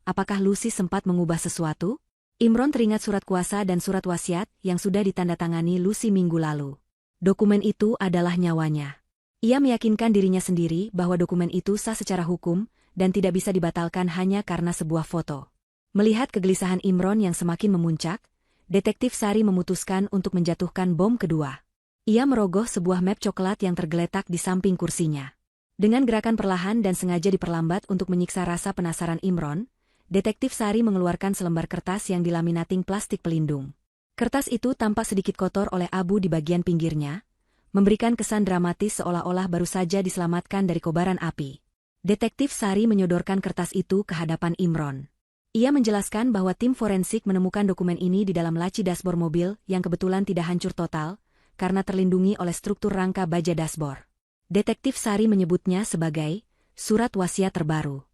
apakah Lucy sempat mengubah sesuatu? Imron teringat surat kuasa dan surat wasiat yang sudah ditandatangani Lucy minggu lalu. Dokumen itu adalah nyawanya. Ia meyakinkan dirinya sendiri bahwa dokumen itu sah secara hukum, dan tidak bisa dibatalkan hanya karena sebuah foto. Melihat kegelisahan Imron yang semakin memuncak, Detektif Sari memutuskan untuk menjatuhkan bom kedua. Ia merogoh sebuah map coklat yang tergeletak di samping kursinya. Dengan gerakan perlahan dan sengaja diperlambat untuk menyiksa rasa penasaran Imron, Detektif Sari mengeluarkan selembar kertas yang dilaminating plastik pelindung. Kertas itu tampak sedikit kotor oleh abu di bagian pinggirnya, memberikan kesan dramatis seolah-olah baru saja diselamatkan dari kobaran api. Detektif Sari menyodorkan kertas itu ke hadapan Imron. Ia menjelaskan bahwa tim forensik menemukan dokumen ini di dalam laci dashboard mobil yang kebetulan tidak hancur total, karena terlindungi oleh struktur rangka baja dashboard. Detektif Sari menyebutnya sebagai surat wasiat terbaru.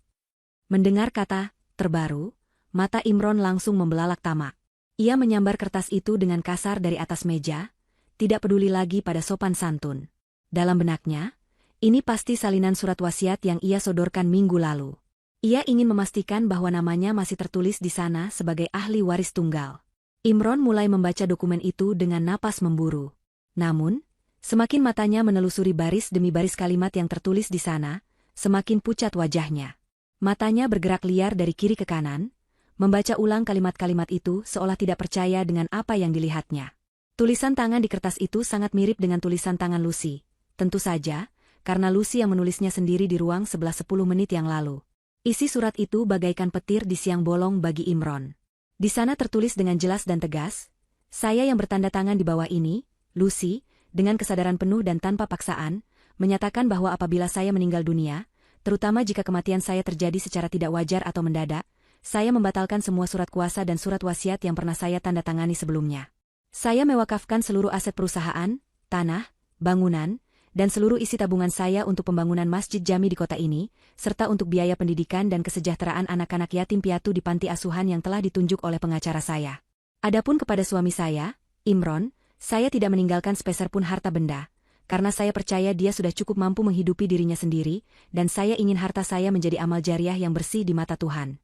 Mendengar kata terbaru, mata Imron langsung membelalak tamak. Ia menyambar kertas itu dengan kasar dari atas meja, tidak peduli lagi pada sopan santun. Dalam benaknya, ini pasti salinan surat wasiat yang ia sodorkan minggu lalu. Ia ingin memastikan bahwa namanya masih tertulis di sana sebagai ahli waris tunggal. Imron mulai membaca dokumen itu dengan napas memburu. Namun, semakin matanya menelusuri baris demi baris kalimat yang tertulis di sana, semakin pucat wajahnya. Matanya bergerak liar dari kiri ke kanan, membaca ulang kalimat-kalimat itu seolah tidak percaya dengan apa yang dilihatnya. Tulisan tangan di kertas itu sangat mirip dengan tulisan tangan Lucy. Tentu saja, karena Lucy yang menulisnya sendiri di ruang sebelah 10 menit yang lalu. Isi surat itu bagaikan petir di siang bolong bagi Imron. Di sana tertulis dengan jelas dan tegas, "Saya yang bertanda tangan di bawah ini, Lucy, dengan kesadaran penuh dan tanpa paksaan, menyatakan bahwa apabila saya meninggal dunia, terutama jika kematian saya terjadi secara tidak wajar atau mendadak, saya membatalkan semua surat kuasa dan surat wasiat yang pernah saya tanda tangani sebelumnya. Saya mewakafkan seluruh aset perusahaan, tanah, bangunan, dan seluruh isi tabungan saya untuk pembangunan masjid jami di kota ini, serta untuk biaya pendidikan dan kesejahteraan anak-anak yatim piatu di panti asuhan yang telah ditunjuk oleh pengacara saya. Adapun kepada suami saya, Imron, saya tidak meninggalkan sepeser pun harta benda, karena saya percaya dia sudah cukup mampu menghidupi dirinya sendiri, dan saya ingin harta saya menjadi amal jariah yang bersih di mata Tuhan.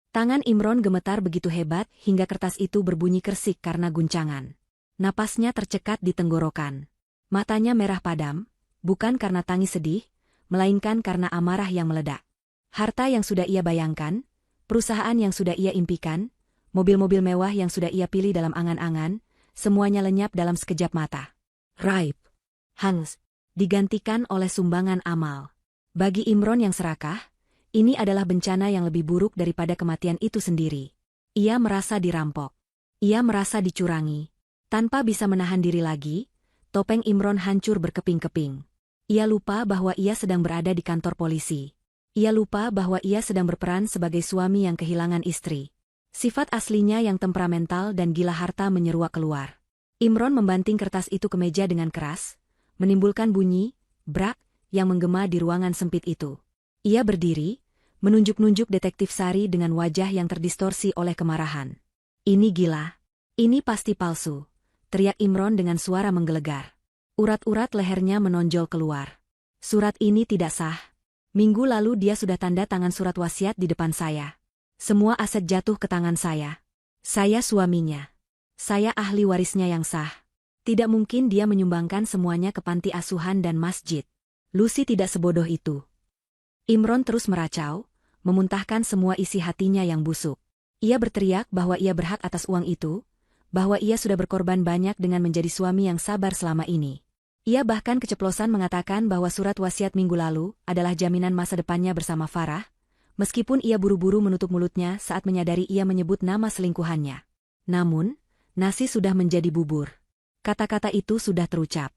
Tangan Imron gemetar begitu hebat hingga kertas itu berbunyi kersik karena guncangan. Napasnya tercekat di tenggorokan. Matanya merah padam, bukan karena tangis sedih, melainkan karena amarah yang meledak. Harta yang sudah ia bayangkan, perusahaan yang sudah ia impikan, mobil-mobil mewah yang sudah ia pilih dalam angan-angan, semuanya lenyap dalam sekejap mata. Raib, hangus, digantikan oleh sumbangan amal. Bagi Imron yang serakah, ini adalah bencana yang lebih buruk daripada kematian itu sendiri. Ia merasa dirampok. Ia merasa dicurangi. Tanpa bisa menahan diri lagi, topeng Imron hancur berkeping-keping. Ia lupa bahwa ia sedang berada di kantor polisi. Ia lupa bahwa ia sedang berperan sebagai suami yang kehilangan istri. Sifat aslinya yang temperamental dan gila harta menyeruak keluar. Imron membanting kertas itu ke meja dengan keras, menimbulkan bunyi, brak, yang menggema di ruangan sempit itu. Ia berdiri, menunjuk-nunjuk detektif Sari dengan wajah yang terdistorsi oleh kemarahan. Ini gila. Ini pasti palsu, teriak Imron dengan suara menggelegar. Urat-urat lehernya menonjol keluar. Surat ini tidak sah. Minggu lalu dia sudah tanda tangan surat wasiat di depan saya. Semua aset jatuh ke tangan saya. Saya suaminya. Saya ahli warisnya yang sah. Tidak mungkin dia menyumbangkan semuanya ke panti asuhan dan masjid. Lucy tidak sebodoh itu. Imron terus meracau, memuntahkan semua isi hatinya yang busuk. Ia berteriak bahwa ia berhak atas uang itu, bahwa ia sudah berkorban banyak dengan menjadi suami yang sabar selama ini. Ia bahkan keceplosan mengatakan bahwa surat wasiat minggu lalu adalah jaminan masa depannya bersama Farah, meskipun ia buru-buru menutup mulutnya saat menyadari ia menyebut nama selingkuhannya. Namun, nasi sudah menjadi bubur. Kata-kata itu sudah terucap.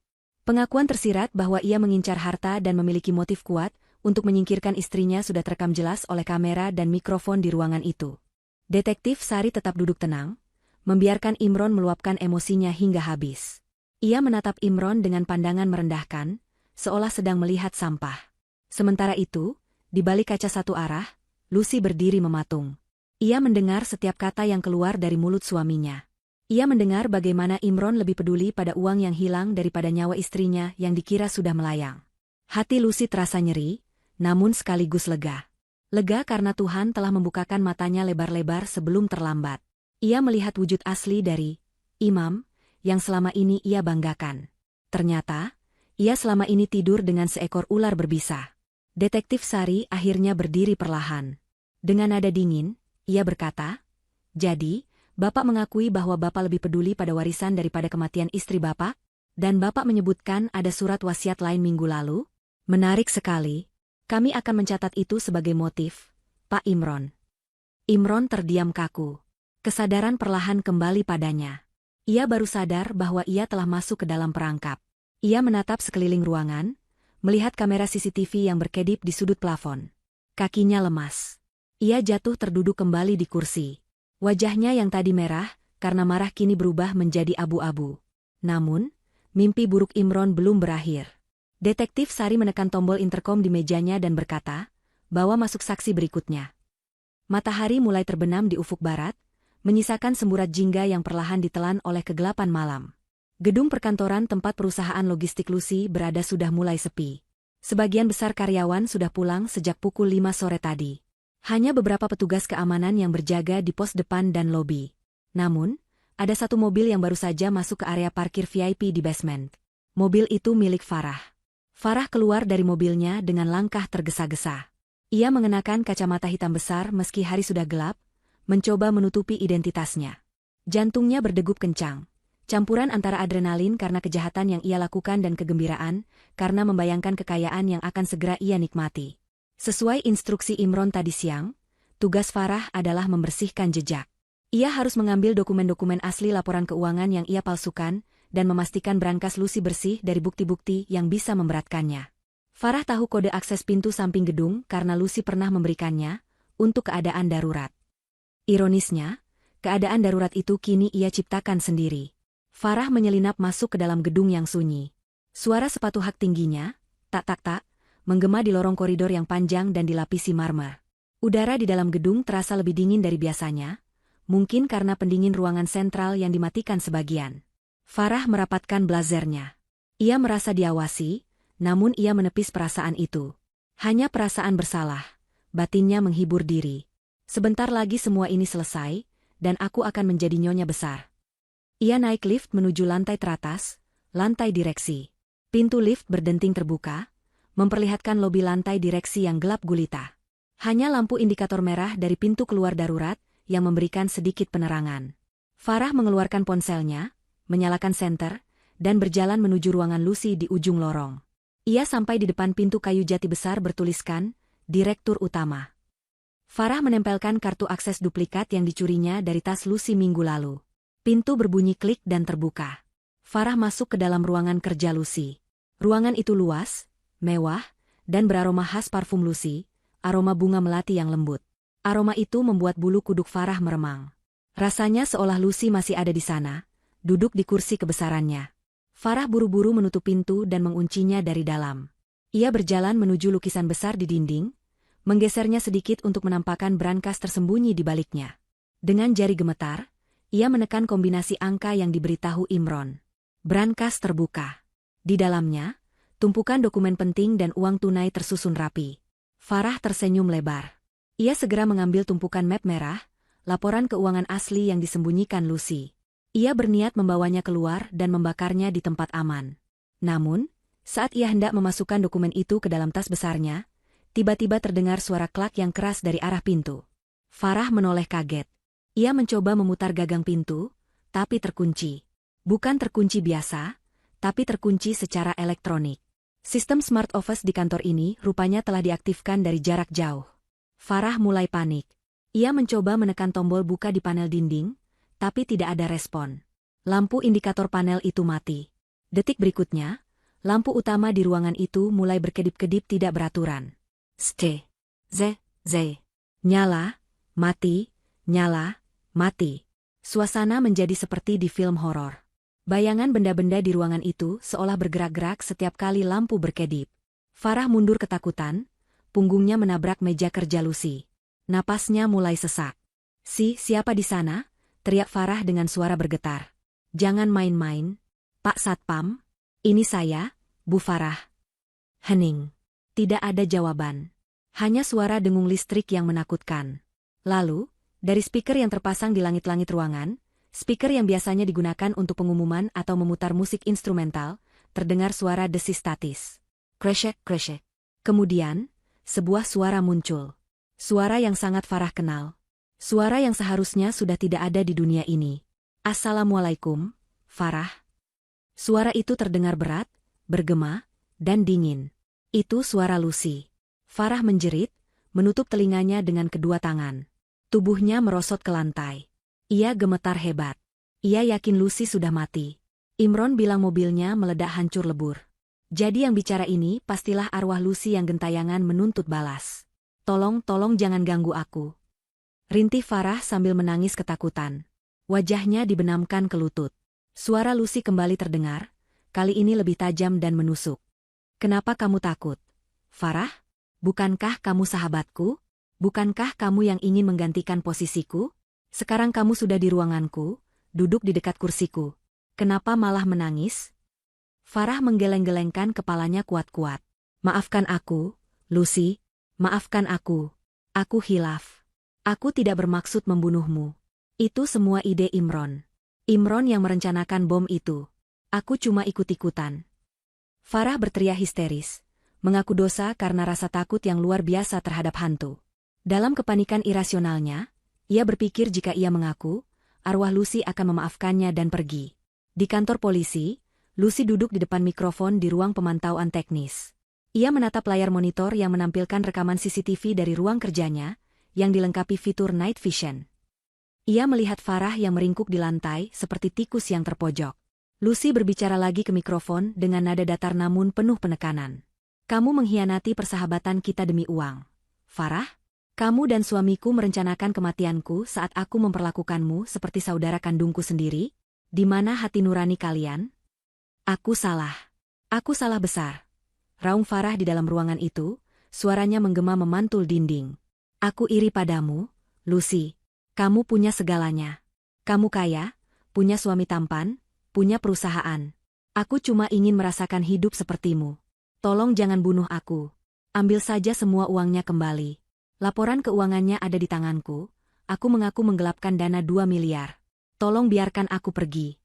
Pengakuan tersirat bahwa ia mengincar harta dan memiliki motif kuat untuk menyingkirkan istrinya sudah terekam jelas oleh kamera dan mikrofon di ruangan itu. Detektif Sari tetap duduk tenang, membiarkan Imron meluapkan emosinya hingga habis. Ia menatap Imron dengan pandangan merendahkan, seolah sedang melihat sampah. Sementara itu, di balik kaca satu arah, Lucy berdiri mematung. Ia mendengar setiap kata yang keluar dari mulut suaminya. Ia mendengar bagaimana Imron lebih peduli pada uang yang hilang daripada nyawa istrinya yang dikira sudah melayang. Hati Lucy terasa nyeri, namun sekaligus lega. Lega karena Tuhan telah membukakan matanya lebar-lebar sebelum terlambat. Ia melihat wujud asli dari Imam, yang selama ini ia banggakan. Ternyata, ia selama ini tidur dengan seekor ular berbisa. Detektif Sari akhirnya berdiri perlahan. Dengan nada dingin, ia berkata, "Jadi, Bapak mengakui bahwa Bapak lebih peduli pada warisan daripada kematian istri Bapak? Dan Bapak menyebutkan ada surat wasiat lain minggu lalu? Menarik sekali. Kami akan mencatat itu sebagai motif, Pak Imron." Imron terdiam kaku. Kesadaran perlahan kembali padanya. Ia baru sadar bahwa ia telah masuk ke dalam perangkap. Ia menatap sekeliling ruangan, melihat kamera CCTV yang berkedip di sudut plafon. Kakinya lemas. Ia jatuh terduduk kembali di kursi. Wajahnya yang tadi merah, karena marah kini berubah menjadi abu-abu. Namun, mimpi buruk Imron belum berakhir. Detektif Sari menekan tombol interkom di mejanya dan berkata, "Bawa masuk saksi berikutnya." Matahari mulai terbenam di ufuk barat, menyisakan semburat jingga yang perlahan ditelan oleh kegelapan malam. Gedung perkantoran tempat perusahaan logistik Lucy berada sudah mulai sepi. Sebagian besar karyawan sudah pulang sejak pukul 5 sore tadi. Hanya beberapa petugas keamanan yang berjaga di pos depan dan lobi. Namun, ada satu mobil yang baru saja masuk ke area parkir VIP di basement. Mobil itu milik Farah. Farah keluar dari mobilnya dengan langkah tergesa-gesa. Ia mengenakan kacamata hitam besar meski hari sudah gelap, mencoba menutupi identitasnya. Jantungnya berdegup kencang, campuran antara adrenalin karena kejahatan yang ia lakukan dan kegembiraan, karena membayangkan kekayaan yang akan segera ia nikmati. Sesuai instruksi Imron tadi siang, tugas Farah adalah membersihkan jejak. Ia harus mengambil dokumen-dokumen asli laporan keuangan yang ia palsukan, dan memastikan brankas Lucy bersih dari bukti-bukti yang bisa memberatkannya. Farah tahu kode akses pintu samping gedung karena Lucy pernah memberikannya untuk keadaan darurat. Ironisnya, keadaan darurat itu kini ia ciptakan sendiri. Farah menyelinap masuk ke dalam gedung yang sunyi. Suara sepatu hak tingginya, tak, menggema di lorong koridor yang panjang dan dilapisi marmer. Udara di dalam gedung terasa lebih dingin dari biasanya, mungkin karena pendingin ruangan sentral yang dimatikan sebagian. Farah merapatkan blazernya. Ia merasa diawasi, namun ia menepis perasaan itu. Hanya perasaan bersalah, batinnya menghibur diri. Sebentar lagi semua ini selesai, dan aku akan menjadi nyonya besar. Ia naik lift menuju lantai teratas, lantai direksi. Pintu lift berdenting terbuka, memperlihatkan lobi lantai direksi yang gelap gulita. Hanya lampu indikator merah dari pintu keluar darurat yang memberikan sedikit penerangan. Farah mengeluarkan ponselnya, menyalakan senter, dan berjalan menuju ruangan Lucy di ujung lorong. Ia sampai di depan pintu kayu jati besar bertuliskan, Direktur Utama. Farah menempelkan kartu akses duplikat yang dicurinya dari tas Lucy minggu lalu. Pintu berbunyi klik dan terbuka. Farah masuk ke dalam ruangan kerja Lucy. Ruangan itu luas, mewah, dan beraroma khas parfum Lucy, aroma bunga melati yang lembut. Aroma itu membuat bulu kuduk Farah meremang. Rasanya seolah Lucy masih ada di sana, duduk di kursi kebesarannya. Farah buru-buru menutup pintu dan menguncinya dari dalam. Ia berjalan menuju lukisan besar di dinding, menggesernya sedikit untuk menampakkan brankas tersembunyi di baliknya. Dengan jari gemetar, ia menekan kombinasi angka yang diberitahu Imron. Brankas terbuka. Di dalamnya, tumpukan dokumen penting dan uang tunai tersusun rapi. Farah tersenyum lebar. Ia segera mengambil tumpukan map merah, laporan keuangan asli yang disembunyikan Lucy. Ia berniat membawanya keluar dan membakarnya di tempat aman. Namun, saat ia hendak memasukkan dokumen itu ke dalam tas besarnya, tiba-tiba terdengar suara klak yang keras dari arah pintu. Farah menoleh kaget. Ia mencoba memutar gagang pintu, tapi terkunci. Bukan terkunci biasa, tapi terkunci secara elektronik. Sistem Smart Office di kantor ini rupanya telah diaktifkan dari jarak jauh. Farah mulai panik. Ia mencoba menekan tombol buka di panel dinding, tapi tidak ada respon. Lampu indikator panel itu mati. Detik berikutnya, lampu utama di ruangan itu mulai berkedip-kedip tidak beraturan. Z. Nyala, mati, nyala, mati. Suasana menjadi seperti di film horor. Bayangan benda-benda di ruangan itu seolah bergerak-gerak setiap kali lampu berkedip. Farah mundur ketakutan, punggungnya menabrak meja kerja Lucy. Napasnya mulai sesak. Siapa di sana?" teriak Farah dengan suara bergetar. "Jangan main-main, Pak Satpam. Ini saya, Bu Farah." Hening. Tidak ada jawaban. Hanya suara dengung listrik yang menakutkan. Lalu, dari speaker yang terpasang di langit-langit ruangan, speaker yang biasanya digunakan untuk pengumuman atau memutar musik instrumental, terdengar suara desis statis. Kresek. Kemudian, sebuah suara muncul. Suara yang sangat Farah kenal. Suara yang seharusnya sudah tidak ada di dunia ini. "Assalamualaikum, Farah." Suara itu terdengar berat, bergema, dan dingin. Itu suara Lucy. Farah menjerit, menutup telinganya dengan kedua tangan. Tubuhnya merosot ke lantai. Ia gemetar hebat. Ia yakin Lucy sudah mati. Imron bilang mobilnya meledak hancur lebur. Jadi yang bicara ini pastilah arwah Lucy yang gentayangan menuntut balas. Tolong jangan ganggu aku." Rintih Farah sambil menangis ketakutan. Wajahnya dibenamkan ke lutut. Suara Lucy kembali terdengar, kali ini lebih tajam dan menusuk. "Kenapa kamu takut, Farah? Bukankah kamu sahabatku? Bukankah kamu yang ingin menggantikan posisiku? Sekarang kamu sudah di ruanganku, duduk di dekat kursiku. Kenapa malah menangis?" Farah menggeleng-gelengkan kepalanya kuat-kuat. "Maafkan aku, Lucy. Maafkan aku. Aku hilaf. Aku tidak bermaksud membunuhmu. Itu semua ide Imron. Imron yang merencanakan bom itu. Aku cuma ikut-ikutan." Farah berteriak histeris, mengaku dosa karena rasa takut yang luar biasa terhadap hantu. Dalam kepanikan irasionalnya, ia berpikir jika ia mengaku, arwah Lucy akan memaafkannya dan pergi. Di kantor polisi, Lucy duduk di depan mikrofon di ruang pemantauan teknis. Ia menatap layar monitor yang menampilkan rekaman CCTV dari ruang kerjanya, yang dilengkapi fitur night vision. Ia melihat Farah yang meringkuk di lantai seperti tikus yang terpojok. Lucy berbicara lagi ke mikrofon dengan nada datar namun penuh penekanan. Kamu mengkhianati persahabatan kita demi uang. Farah, kamu dan suamiku merencanakan kematianku saat aku memperlakukanmu seperti saudara kandungku sendiri? Di mana hati nurani kalian? Aku salah. Aku salah besar. Raung Farah di dalam ruangan itu, suaranya menggema memantul dinding. Aku iri padamu, Lucy. Kamu punya segalanya. Kamu kaya, punya suami tampan, punya perusahaan. Aku cuma ingin merasakan hidup sepertimu. Tolong jangan bunuh aku. Ambil saja semua uangnya kembali. Laporan keuangannya ada di tanganku. Aku mengaku menggelapkan dana 2 miliar. Tolong biarkan aku pergi.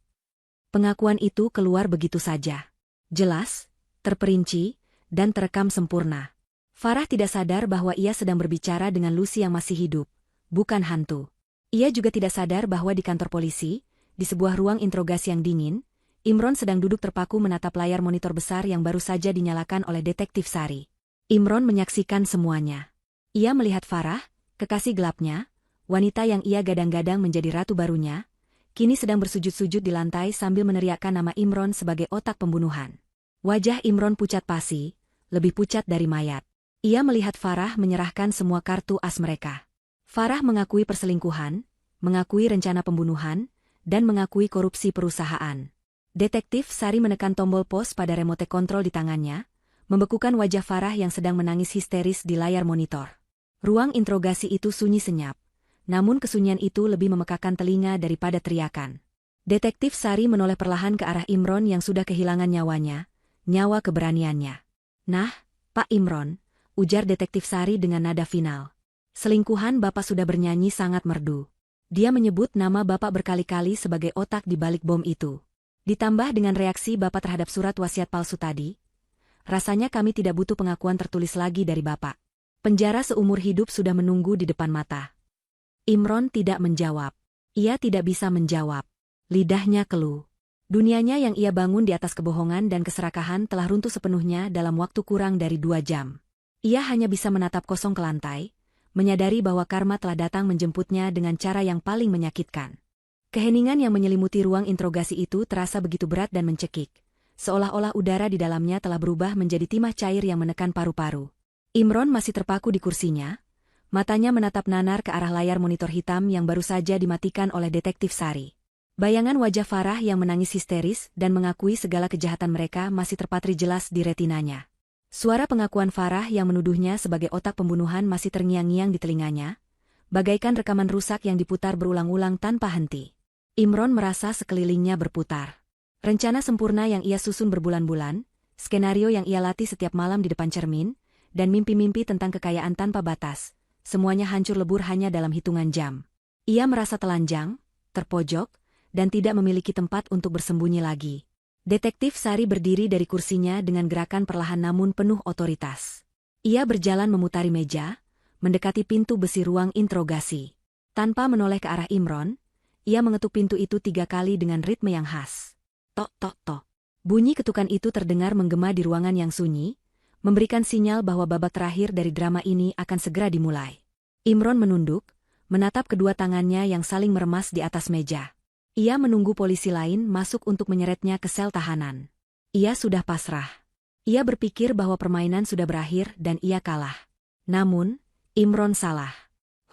Pengakuan itu keluar begitu saja. Jelas, terperinci, dan terekam sempurna. Farah tidak sadar bahwa ia sedang berbicara dengan Lucy yang masih hidup, bukan hantu. Ia juga tidak sadar bahwa di kantor polisi, di sebuah ruang interogasi yang dingin, Imron sedang duduk terpaku menatap layar monitor besar yang baru saja dinyalakan oleh detektif Sari. Imron menyaksikan semuanya. Ia melihat Farah, kekasih gelapnya, wanita yang ia gadang-gadang menjadi ratu barunya, kini sedang bersujud-sujud di lantai sambil meneriakkan nama Imron sebagai otak pembunuhan. Wajah Imron pucat pasi, lebih pucat dari mayat. Ia melihat Farah menyerahkan semua kartu as mereka. Farah mengakui perselingkuhan, mengakui rencana pembunuhan, dan mengakui korupsi perusahaan. Detektif Sari menekan tombol pos pada remote kontrol di tangannya, membekukan wajah Farah yang sedang menangis histeris di layar monitor. Ruang interogasi itu sunyi senyap, namun kesunyian itu lebih memekakan telinga daripada teriakan. Detektif Sari menoleh perlahan ke arah Imron yang sudah kehilangan nyawanya, nyawa keberaniannya. Nah, Pak Imron, ujar detektif Sari dengan nada final. Selingkuhan Bapak sudah bernyanyi sangat merdu. Dia menyebut nama Bapak berkali-kali sebagai otak di balik bom itu. Ditambah dengan reaksi Bapak terhadap surat wasiat palsu tadi, rasanya kami tidak butuh pengakuan tertulis lagi dari Bapak. Penjara seumur hidup sudah menunggu di depan mata. Imron tidak menjawab. Ia tidak bisa menjawab. Lidahnya keluh. Dunianya yang ia bangun di atas kebohongan dan keserakahan telah runtuh sepenuhnya dalam waktu kurang dari 2 jam. Ia hanya bisa menatap kosong ke lantai, menyadari bahwa karma telah datang menjemputnya dengan cara yang paling menyakitkan. Keheningan yang menyelimuti ruang interogasi itu terasa begitu berat dan mencekik, seolah-olah udara di dalamnya telah berubah menjadi timah cair yang menekan paru-paru. Imron masih terpaku di kursinya, matanya menatap nanar ke arah layar monitor hitam yang baru saja dimatikan oleh detektif Sari. Bayangan wajah Farah yang menangis histeris dan mengakui segala kejahatan mereka masih terpatri jelas di retinanya. Suara pengakuan Farah yang menuduhnya sebagai otak pembunuhan masih terngiang-ngiang di telinganya, bagaikan rekaman rusak yang diputar berulang-ulang tanpa henti. Imron merasa sekelilingnya berputar. Rencana sempurna yang ia susun berbulan-bulan, skenario yang ia latih setiap malam di depan cermin, dan mimpi-mimpi tentang kekayaan tanpa batas, semuanya hancur lebur hanya dalam hitungan jam. Ia merasa telanjang, terpojok, dan tidak memiliki tempat untuk bersembunyi lagi. Detektif Sari berdiri dari kursinya dengan gerakan perlahan namun penuh otoritas. Ia berjalan memutari meja, mendekati pintu besi ruang interogasi. Tanpa menoleh ke arah Imron, ia mengetuk pintu itu 3 kali dengan ritme yang khas. Tok tok tok. Bunyi ketukan itu terdengar menggema di ruangan yang sunyi, memberikan sinyal bahwa babak terakhir dari drama ini akan segera dimulai. Imron menunduk, menatap kedua tangannya yang saling meremas di atas meja. Ia menunggu polisi lain masuk untuk menyeretnya ke sel tahanan. Ia sudah pasrah. Ia berpikir bahwa permainan sudah berakhir dan ia kalah. Namun, Imron salah.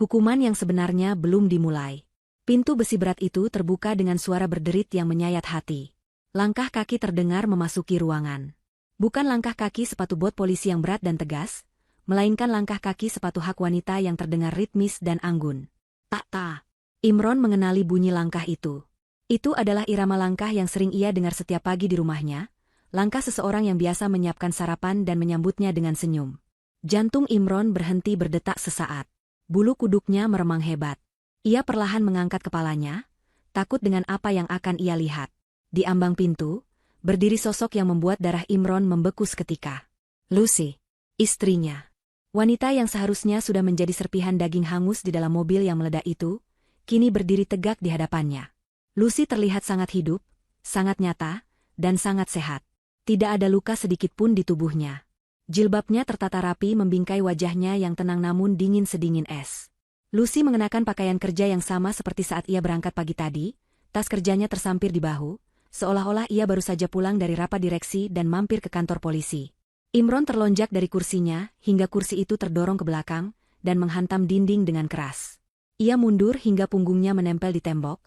Hukuman yang sebenarnya belum dimulai. Pintu besi berat itu terbuka dengan suara berderit yang menyayat hati. Langkah kaki terdengar memasuki ruangan. Bukan langkah kaki sepatu bot polisi yang berat dan tegas, melainkan langkah kaki sepatu hak wanita yang terdengar ritmis dan anggun. Tak. Imron mengenali bunyi langkah itu. Itu adalah irama langkah yang sering ia dengar setiap pagi di rumahnya, langkah seseorang yang biasa menyiapkan sarapan dan menyambutnya dengan senyum. Jantung Imron berhenti berdetak sesaat. Bulu kuduknya meremang hebat. Ia perlahan mengangkat kepalanya, takut dengan apa yang akan ia lihat. Di ambang pintu, berdiri sosok yang membuat darah Imron membeku seketika. Lucy, istrinya. Wanita yang seharusnya sudah menjadi serpihan daging hangus di dalam mobil yang meledak itu, kini berdiri tegak di hadapannya. Lucy terlihat sangat hidup, sangat nyata, dan sangat sehat. Tidak ada luka sedikit pun di tubuhnya. Jilbabnya tertata rapi membingkai wajahnya yang tenang namun dingin sedingin es. Lucy mengenakan pakaian kerja yang sama seperti saat ia berangkat pagi tadi, tas kerjanya tersampir di bahu, seolah-olah ia baru saja pulang dari rapat direksi dan mampir ke kantor polisi. Imron terlonjak dari kursinya hingga kursi itu terdorong ke belakang dan menghantam dinding dengan keras. Ia mundur hingga punggungnya menempel di tembok,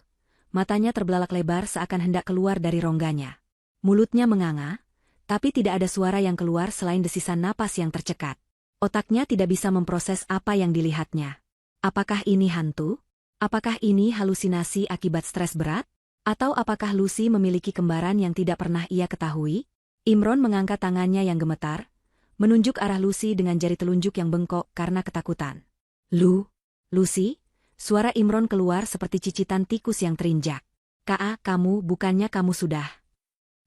matanya terbelalak lebar seakan hendak keluar dari rongganya. Mulutnya menganga, tapi tidak ada suara yang keluar selain desisan napas yang tercekat. Otaknya tidak bisa memproses apa yang dilihatnya. Apakah ini hantu? Apakah ini halusinasi akibat stres berat? Atau apakah Lucy memiliki kembaran yang tidak pernah ia ketahui? Imron mengangkat tangannya yang gemetar, menunjuk arah Lucy dengan jari telunjuk yang bengkok karena ketakutan. Lucy? Suara Imron keluar seperti cicitan tikus yang terinjak. Kamu, bukannya kamu sudah.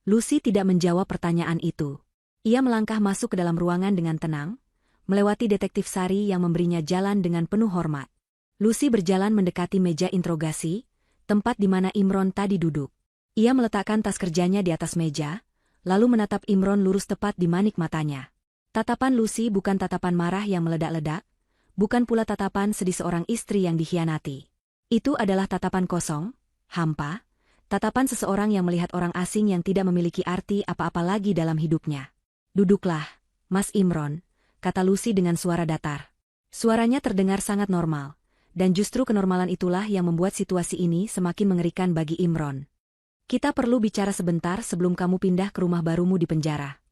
Lucy tidak menjawab pertanyaan itu. Ia melangkah masuk ke dalam ruangan dengan tenang, melewati detektif Sari yang memberinya jalan dengan penuh hormat. Lucy berjalan mendekati meja interogasi, tempat di mana Imron tadi duduk. Ia meletakkan tas kerjanya di atas meja, lalu menatap Imron lurus tepat di manik matanya. Tatapan Lucy bukan tatapan marah yang meledak-ledak, bukan pula tatapan sedih seorang istri yang dikhianati. Itu adalah tatapan kosong, hampa, tatapan seseorang yang melihat orang asing yang tidak memiliki arti apa-apa lagi dalam hidupnya. Duduklah, Mas Imron, kata Lucy dengan suara datar. Suaranya terdengar sangat normal, dan justru kenormalan itulah yang membuat situasi ini semakin mengerikan bagi Imron. Kita perlu bicara sebentar sebelum kamu pindah ke rumah barumu di penjara.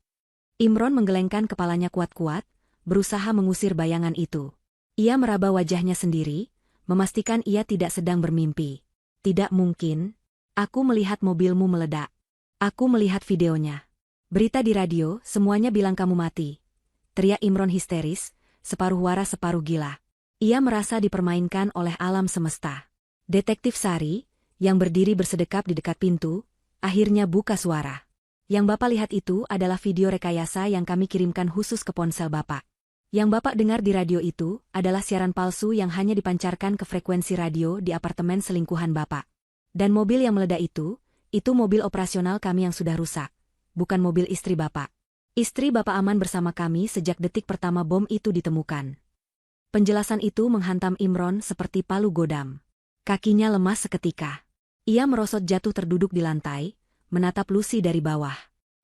Imron menggelengkan kepalanya kuat-kuat, berusaha mengusir bayangan itu. Ia meraba wajahnya sendiri, memastikan ia tidak sedang bermimpi. Tidak mungkin. Aku melihat mobilmu meledak. Aku melihat videonya. Berita di radio, semuanya bilang kamu mati. Teriak Imron histeris, separuh waras separuh gila. Ia merasa dipermainkan oleh alam semesta. Detektif Sari, yang berdiri bersedekap di dekat pintu, akhirnya buka suara. Yang Bapak lihat itu adalah video rekayasa yang kami kirimkan khusus ke ponsel Bapak. Yang Bapak dengar di radio itu adalah siaran palsu yang hanya dipancarkan ke frekuensi radio di apartemen selingkuhan Bapak. Dan mobil yang meledak itu mobil operasional kami yang sudah rusak, bukan mobil istri Bapak. Istri Bapak aman bersama kami sejak detik pertama bom itu ditemukan. Penjelasan itu menghantam Imron seperti palu godam. Kakinya lemas seketika. Ia merosot jatuh terduduk di lantai, menatap Lucy dari bawah.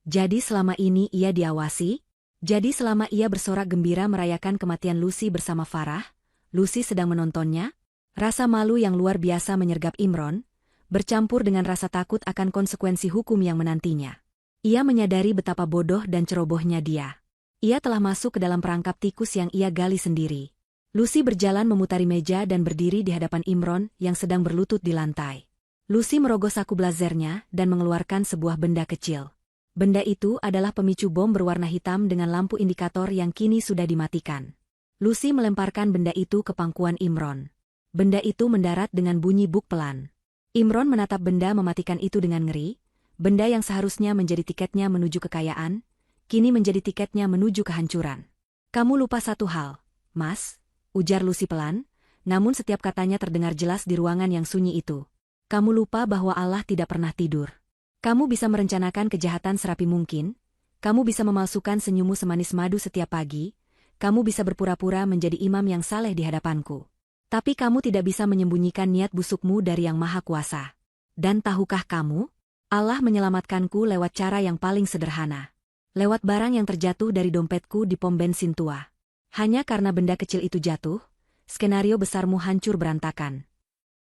Jadi selama ini ia diawasi? Jadi selama ia bersorak gembira merayakan kematian Lucy bersama Farah, Lucy sedang menontonnya? Rasa malu yang luar biasa menyergap Imron, bercampur dengan rasa takut akan konsekuensi hukum yang menantinya. Ia menyadari betapa bodoh dan cerobohnya dia. Ia telah masuk ke dalam perangkap tikus yang ia gali sendiri. Lucy berjalan memutari meja dan berdiri di hadapan Imron yang sedang berlutut di lantai. Lucy merogoh saku blazernya dan mengeluarkan sebuah benda kecil. Benda itu adalah pemicu bom berwarna hitam dengan lampu indikator yang kini sudah dimatikan. Lucy melemparkan benda itu ke pangkuan Imron. Benda itu mendarat dengan bunyi buk pelan. Imron menatap benda mematikan itu dengan ngeri. Benda yang seharusnya menjadi tiketnya menuju kekayaan, kini menjadi tiketnya menuju kehancuran. Kamu lupa satu hal, Mas, ujar Lucy pelan, namun setiap katanya terdengar jelas di ruangan yang sunyi itu. Kamu lupa bahwa Allah tidak pernah tidur. Kamu bisa merencanakan kejahatan serapi mungkin, kamu bisa memalsukan senyummu semanis madu setiap pagi, kamu bisa berpura-pura menjadi imam yang saleh di hadapanku. Tapi kamu tidak bisa menyembunyikan niat busukmu dari Yang Maha Kuasa. Dan tahukah kamu? Allah menyelamatkanku lewat cara yang paling sederhana. Lewat barang yang terjatuh dari dompetku di pom bensin tua. Hanya karena benda kecil itu jatuh, skenario besarmu hancur berantakan.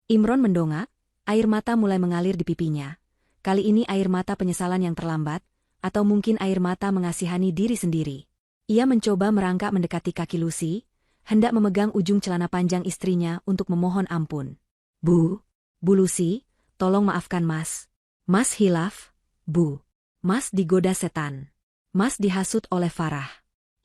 Imron mendongak, air mata mulai mengalir di pipinya. Kali ini air mata penyesalan yang terlambat, atau mungkin air mata mengasihani diri sendiri. Ia mencoba merangkak mendekati kaki Lucy, hendak memegang ujung celana panjang istrinya untuk memohon ampun. Bu Lucy, tolong maafkan Mas. Mas hilaf, Bu. Mas digoda setan. Mas dihasut oleh Farah.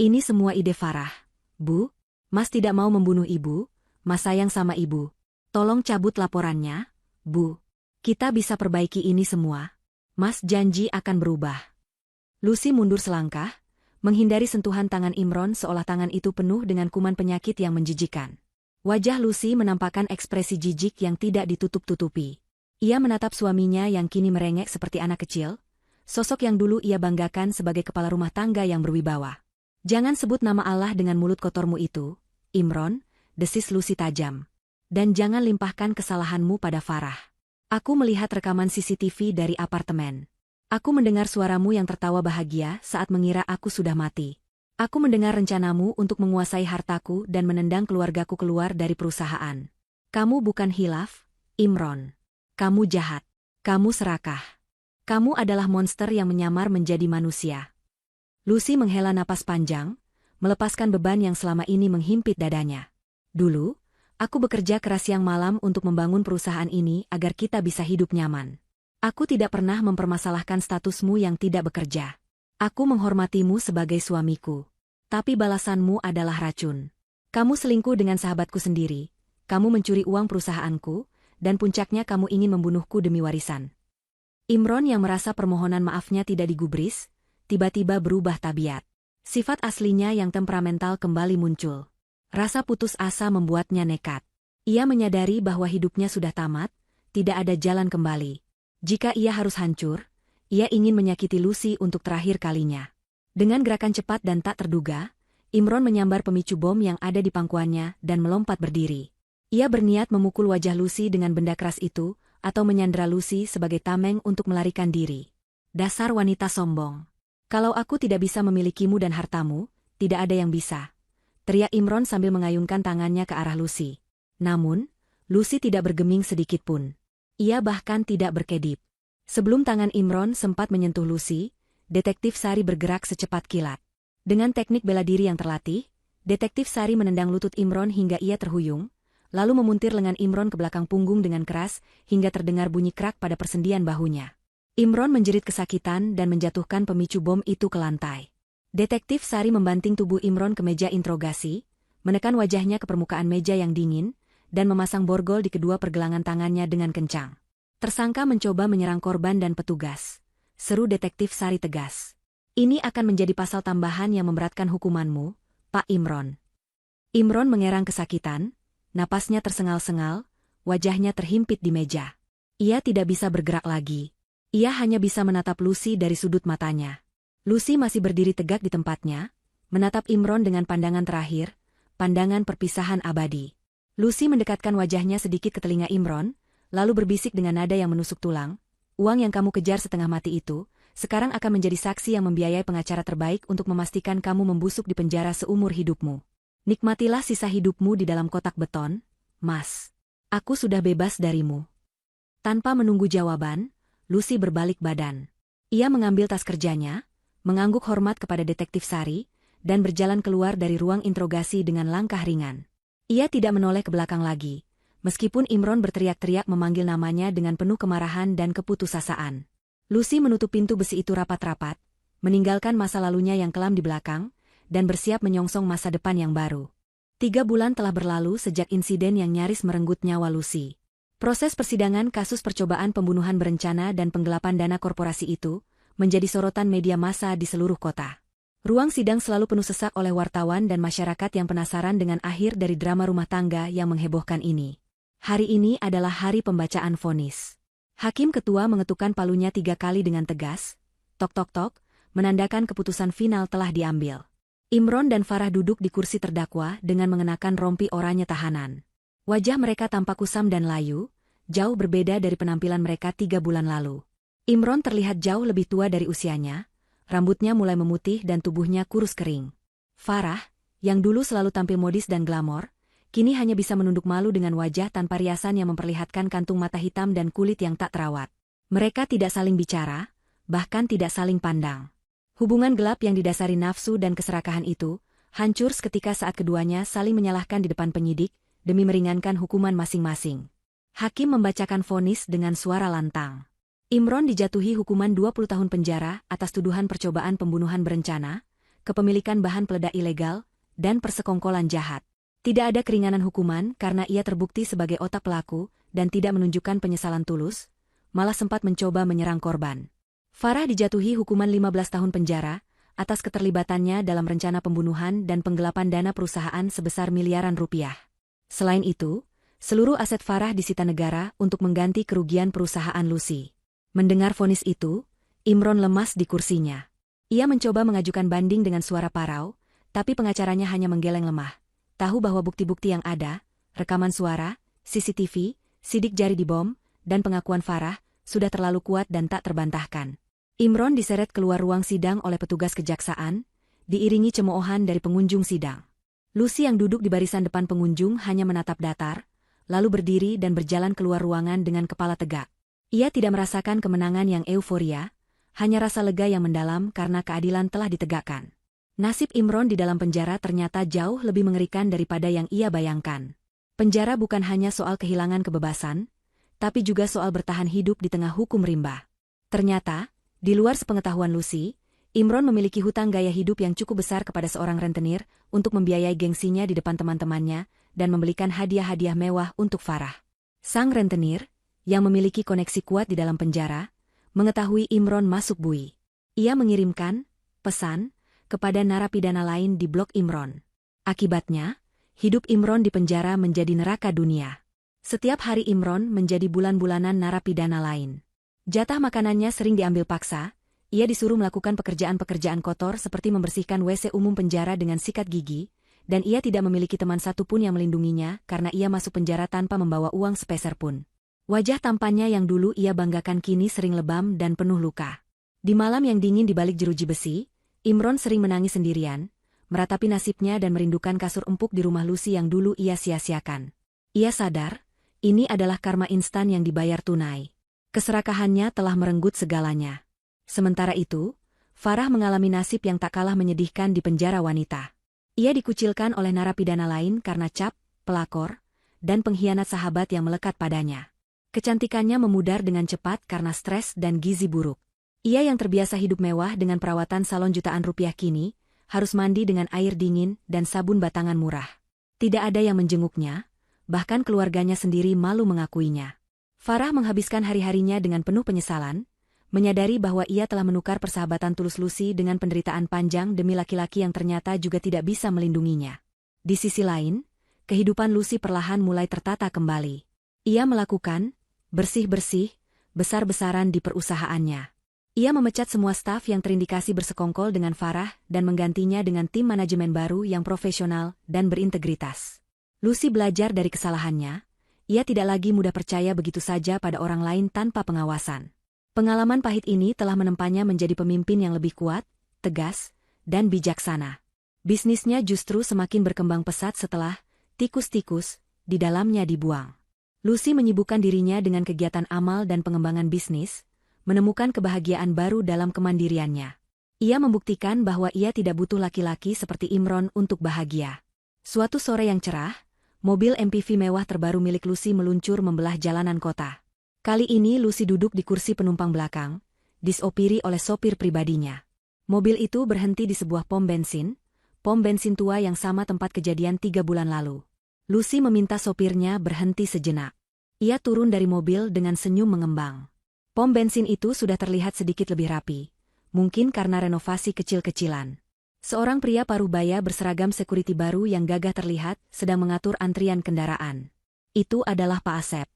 Ini semua ide Farah, Bu. Mas tidak mau membunuh Ibu, Mas sayang sama Ibu. Tolong cabut laporannya, Bu. Kita bisa perbaiki ini semua. Mas janji akan berubah. Lucy mundur selangkah, menghindari sentuhan tangan Imron seolah tangan itu penuh dengan kuman penyakit yang menjijikan. Wajah Lucy menampakkan ekspresi jijik yang tidak ditutup-tutupi. Ia menatap suaminya yang kini merengek seperti anak kecil, sosok yang dulu ia banggakan sebagai kepala rumah tangga yang berwibawa. Jangan sebut nama Allah dengan mulut kotormu itu, Imron, desis Lucy tajam. Dan jangan limpahkan kesalahanmu pada Farah. Aku melihat rekaman CCTV dari apartemen. Aku mendengar suaramu yang tertawa bahagia saat mengira aku sudah mati. Aku mendengar rencanamu untuk menguasai hartaku dan menendang keluargaku keluar dari perusahaan. Kamu bukan hilaf, Imron. Kamu jahat. Kamu serakah. Kamu adalah monster yang menyamar menjadi manusia. Lucy menghela napas panjang, melepaskan beban yang selama ini menghimpit dadanya. Dulu, aku bekerja keras siang malam untuk membangun perusahaan ini agar kita bisa hidup nyaman. Aku tidak pernah mempermasalahkan statusmu yang tidak bekerja. Aku menghormatimu sebagai suamiku. Tapi balasanmu adalah racun. Kamu selingkuh dengan sahabatku sendiri, kamu mencuri uang perusahaanku, dan puncaknya kamu ingin membunuhku demi warisan. Imron yang merasa permohonan maafnya tidak digubris, tiba-tiba berubah tabiat. Sifat aslinya yang temperamental kembali muncul. Rasa putus asa membuatnya nekat. Ia menyadari bahwa hidupnya sudah tamat, tidak ada jalan kembali. Jika ia harus hancur, ia ingin menyakiti Lucy untuk terakhir kalinya. Dengan gerakan cepat dan tak terduga, Imron menyambar pemicu bom yang ada di pangkuannya dan melompat berdiri. Ia berniat memukul wajah Lucy dengan benda keras itu, atau menyandera Lucy sebagai tameng untuk melarikan diri. Dasar wanita sombong. Kalau aku tidak bisa memilikimu dan hartamu, tidak ada yang bisa. Teriak Imron sambil mengayunkan tangannya ke arah Lucy. Namun, Lucy tidak bergeming sedikit pun. Ia bahkan tidak berkedip. Sebelum tangan Imron sempat menyentuh Lucy, Detektif Sari bergerak secepat kilat. Dengan teknik bela diri yang terlatih, Detektif Sari menendang lutut Imron hingga ia terhuyung, lalu memuntir lengan Imron ke belakang punggung dengan keras hingga terdengar bunyi krak pada persendian bahunya. Imron menjerit kesakitan dan menjatuhkan pemicu bom itu ke lantai. Detektif Sari membanting tubuh Imron ke meja interogasi, menekan wajahnya ke permukaan meja yang dingin, dan memasang borgol di kedua pergelangan tangannya dengan kencang. Tersangka mencoba menyerang korban dan petugas. Seru Detektif Sari tegas. Ini akan menjadi pasal tambahan yang memberatkan hukumanmu, Pak Imron. Imron mengerang kesakitan, napasnya tersengal-sengal, wajahnya terhimpit di meja. Ia tidak bisa bergerak lagi. Ia hanya bisa menatap Lucy dari sudut matanya. Lucy masih berdiri tegak di tempatnya, menatap Imron dengan pandangan terakhir, pandangan perpisahan abadi. Lucy mendekatkan wajahnya sedikit ke telinga Imron, lalu berbisik dengan nada yang menusuk tulang, "Uang yang kamu kejar setengah mati itu, sekarang akan menjadi saksi yang membiayai pengacara terbaik untuk memastikan kamu membusuk di penjara seumur hidupmu. Nikmatilah sisa hidupmu di dalam kotak beton, Mas. Aku sudah bebas darimu." Tanpa menunggu jawaban, Lucy berbalik badan. Ia mengambil tas kerjanya, mengangguk hormat kepada Detektif Sari, dan berjalan keluar dari ruang interogasi dengan langkah ringan. Ia tidak menoleh ke belakang lagi. Meskipun Imron berteriak-teriak memanggil namanya dengan penuh kemarahan dan keputusasaan. Lucy menutup pintu besi itu rapat-rapat, meninggalkan masa lalunya yang kelam di belakang, dan bersiap menyongsong masa depan yang baru. 3 bulan telah berlalu sejak insiden yang nyaris merenggut nyawa Lucy. Proses persidangan kasus percobaan pembunuhan berencana dan penggelapan dana korporasi itu menjadi sorotan media massa di seluruh kota. Ruang sidang selalu penuh sesak oleh wartawan dan masyarakat yang penasaran dengan akhir dari drama rumah tangga yang menghebohkan ini. Hari ini adalah hari pembacaan vonis. Hakim ketua mengetukkan palunya 3 kali dengan tegas, tok tok tok, menandakan keputusan final telah diambil. Imron dan Farah duduk di kursi terdakwa dengan mengenakan rompi oranye tahanan. Wajah mereka tampak kusam dan layu, jauh berbeda dari penampilan mereka 3 bulan lalu. Imron terlihat jauh lebih tua dari usianya, rambutnya mulai memutih dan tubuhnya kurus kering. Farah, yang dulu selalu tampil modis dan glamor, kini hanya bisa menunduk malu dengan wajah tanpa riasan yang memperlihatkan kantung mata hitam dan kulit yang tak terawat. Mereka tidak saling bicara, bahkan tidak saling pandang. Hubungan gelap yang didasari nafsu dan keserakahan itu, hancur seketika saat keduanya saling menyalahkan di depan penyidik, demi meringankan hukuman masing-masing. Hakim membacakan vonis dengan suara lantang. Imron dijatuhi hukuman 20 tahun penjara atas tuduhan percobaan pembunuhan berencana, kepemilikan bahan peledak ilegal, dan persekongkolan jahat. Tidak ada keringanan hukuman karena ia terbukti sebagai otak pelaku dan tidak menunjukkan penyesalan tulus, malah sempat mencoba menyerang korban. Farah dijatuhi hukuman 15 tahun penjara atas keterlibatannya dalam rencana pembunuhan dan penggelapan dana perusahaan sebesar miliaran rupiah. Selain itu, seluruh aset Farah disita negara untuk mengganti kerugian perusahaan Lucy. Mendengar vonis itu, Imron lemas di kursinya. Ia mencoba mengajukan banding dengan suara parau, tapi pengacaranya hanya menggeleng lemah. Tahu bahwa bukti-bukti yang ada, rekaman suara, CCTV, sidik jari di bom, dan pengakuan Farah, sudah terlalu kuat dan tak terbantahkan. Imron diseret keluar ruang sidang oleh petugas kejaksaan, diiringi cemoohan dari pengunjung sidang. Lucy yang duduk di barisan depan pengunjung hanya menatap datar, lalu berdiri dan berjalan keluar ruangan dengan kepala tegak. Ia tidak merasakan kemenangan yang euforia, hanya rasa lega yang mendalam karena keadilan telah ditegakkan. Nasib Imron di dalam penjara ternyata jauh lebih mengerikan daripada yang ia bayangkan. Penjara bukan hanya soal kehilangan kebebasan, tapi juga soal bertahan hidup di tengah hukum rimba. Ternyata, di luar sepengetahuan Lucy, Imron memiliki hutang gaya hidup yang cukup besar kepada seorang rentenir untuk membiayai gengsinya di depan teman-temannya dan membelikan hadiah-hadiah mewah untuk Farah. Sang rentenir, yang memiliki koneksi kuat di dalam penjara, mengetahui Imron masuk bui. Ia mengirimkan pesan kepada narapidana lain di blok Imron. Akibatnya, hidup Imron di penjara menjadi neraka dunia. Setiap hari Imron menjadi bulan-bulanan narapidana lain. Jatah makanannya sering diambil paksa. Ia disuruh melakukan pekerjaan-pekerjaan kotor seperti membersihkan WC umum penjara dengan sikat gigi, dan ia tidak memiliki teman satupun yang melindunginya karena ia masuk penjara tanpa membawa uang sepeser pun. Wajah tampannya yang dulu ia banggakan kini sering lebam dan penuh luka. Di malam yang dingin di balik jeruji besi, Imron sering menangis sendirian, meratapi nasibnya dan merindukan kasur empuk di rumah Lucy yang dulu ia sia-siakan. Ia sadar, ini adalah karma instan yang dibayar tunai. Keserakahannya telah merenggut segalanya. Sementara itu, Farah mengalami nasib yang tak kalah menyedihkan di penjara wanita. Ia dikucilkan oleh narapidana lain karena cap, pelakor, dan pengkhianat sahabat yang melekat padanya. Kecantikannya memudar dengan cepat karena stres dan gizi buruk. Ia yang terbiasa hidup mewah dengan perawatan salon jutaan rupiah kini, harus mandi dengan air dingin dan sabun batangan murah. Tidak ada yang menjenguknya, bahkan keluarganya sendiri malu mengakuinya. Farah menghabiskan hari-harinya dengan penuh penyesalan, menyadari bahwa ia telah menukar persahabatan tulus Lucy dengan penderitaan panjang demi laki-laki yang ternyata juga tidak bisa melindunginya. Di sisi lain, kehidupan Lucy perlahan mulai tertata kembali. Ia melakukan bersih-bersih, besar-besaran di perusahaannya. Ia memecat semua staf yang terindikasi bersekongkol dengan Farah dan menggantinya dengan tim manajemen baru yang profesional dan berintegritas. Lucy belajar dari kesalahannya, ia tidak lagi mudah percaya begitu saja pada orang lain tanpa pengawasan. Pengalaman pahit ini telah menempanya menjadi pemimpin yang lebih kuat, tegas, dan bijaksana. Bisnisnya justru semakin berkembang pesat setelah tikus-tikus di dalamnya dibuang. Lucy menyibukkan dirinya dengan kegiatan amal dan pengembangan bisnis, menemukan kebahagiaan baru dalam kemandiriannya. Ia membuktikan bahwa ia tidak butuh laki-laki seperti Imron untuk bahagia. Suatu sore yang cerah, mobil MPV mewah terbaru milik Lucy meluncur membelah jalanan kota. Kali ini Lucy duduk di kursi penumpang belakang, disopiri oleh sopir pribadinya. Mobil itu berhenti di sebuah pom bensin tua yang sama tempat kejadian 3 bulan lalu. Lucy meminta sopirnya berhenti sejenak. Ia turun dari mobil dengan senyum mengembang. Pom bensin itu sudah terlihat sedikit lebih rapi, mungkin karena renovasi kecil-kecilan. Seorang pria parubaya berseragam security baru yang gagah terlihat sedang mengatur antrian kendaraan. Itu adalah Pak Asep.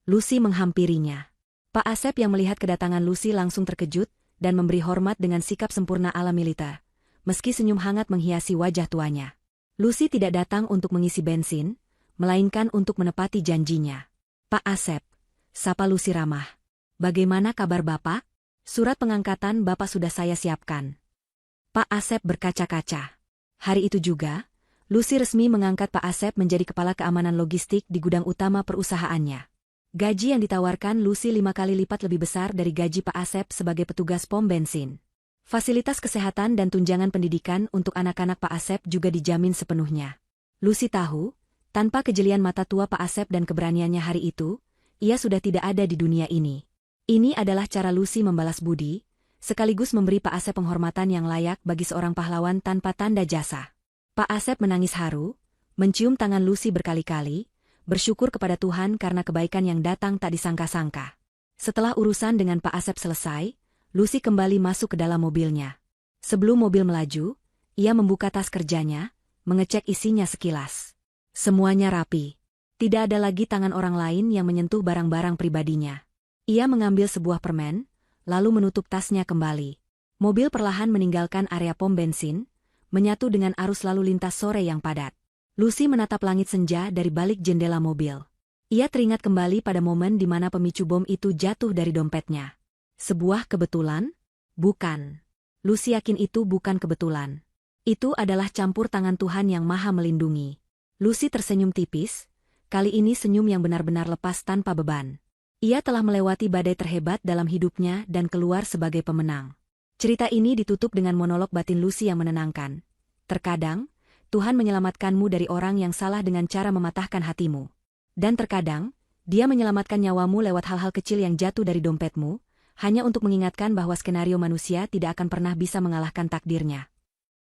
Lucy menghampirinya. Pak Asep yang melihat kedatangan Lucy langsung terkejut dan memberi hormat dengan sikap sempurna ala militer, meski senyum hangat menghiasi wajah tuanya. Lucy tidak datang untuk mengisi bensin, melainkan untuk menepati janjinya. Pak Asep, sapa Lucy ramah. Bagaimana kabar Bapak? Surat pengangkatan Bapak sudah saya siapkan. Pak Asep berkaca-kaca. Hari itu juga, Lucy resmi mengangkat Pak Asep menjadi kepala keamanan logistik di gudang utama perusahaannya. Gaji yang ditawarkan Lucy 5 kali lipat lebih besar dari gaji Pak Asep sebagai petugas pom bensin. Fasilitas kesehatan dan tunjangan pendidikan untuk anak-anak Pak Asep juga dijamin sepenuhnya. Lucy tahu, tanpa kejelian mata tua Pak Asep dan keberaniannya hari itu, ia sudah tidak ada di dunia ini. Ini adalah cara Lucy membalas budi, sekaligus memberi Pak Asep penghormatan yang layak bagi seorang pahlawan tanpa tanda jasa. Pak Asep menangis haru, mencium tangan Lucy berkali-kali, bersyukur kepada Tuhan karena kebaikan yang datang tak disangka-sangka. Setelah urusan dengan Pak Asep selesai, Lucy kembali masuk ke dalam mobilnya. Sebelum mobil melaju, ia membuka tas kerjanya, mengecek isinya sekilas. Semuanya rapi. Tidak ada lagi tangan orang lain yang menyentuh barang-barang pribadinya. Ia mengambil sebuah permen, lalu menutup tasnya kembali. Mobil perlahan meninggalkan area pom bensin, menyatu dengan arus lalu lintas sore yang padat. Lucy menatap langit senja dari balik jendela mobil. Ia teringat kembali pada momen di mana pemicu bom itu jatuh dari dompetnya. Sebuah kebetulan? Bukan. Lucy yakin itu bukan kebetulan. Itu adalah campur tangan Tuhan yang Maha Melindungi. Lucy tersenyum tipis, kali ini senyum yang benar-benar lepas tanpa beban. Ia telah melewati badai terhebat dalam hidupnya dan keluar sebagai pemenang. Cerita ini ditutup dengan monolog batin Lucy yang menenangkan. Terkadang, Tuhan menyelamatkanmu dari orang yang salah dengan cara mematahkan hatimu. Dan terkadang, Dia menyelamatkan nyawamu lewat hal-hal kecil yang jatuh dari dompetmu, hanya untuk mengingatkan bahwa skenario manusia tidak akan pernah bisa mengalahkan takdirnya.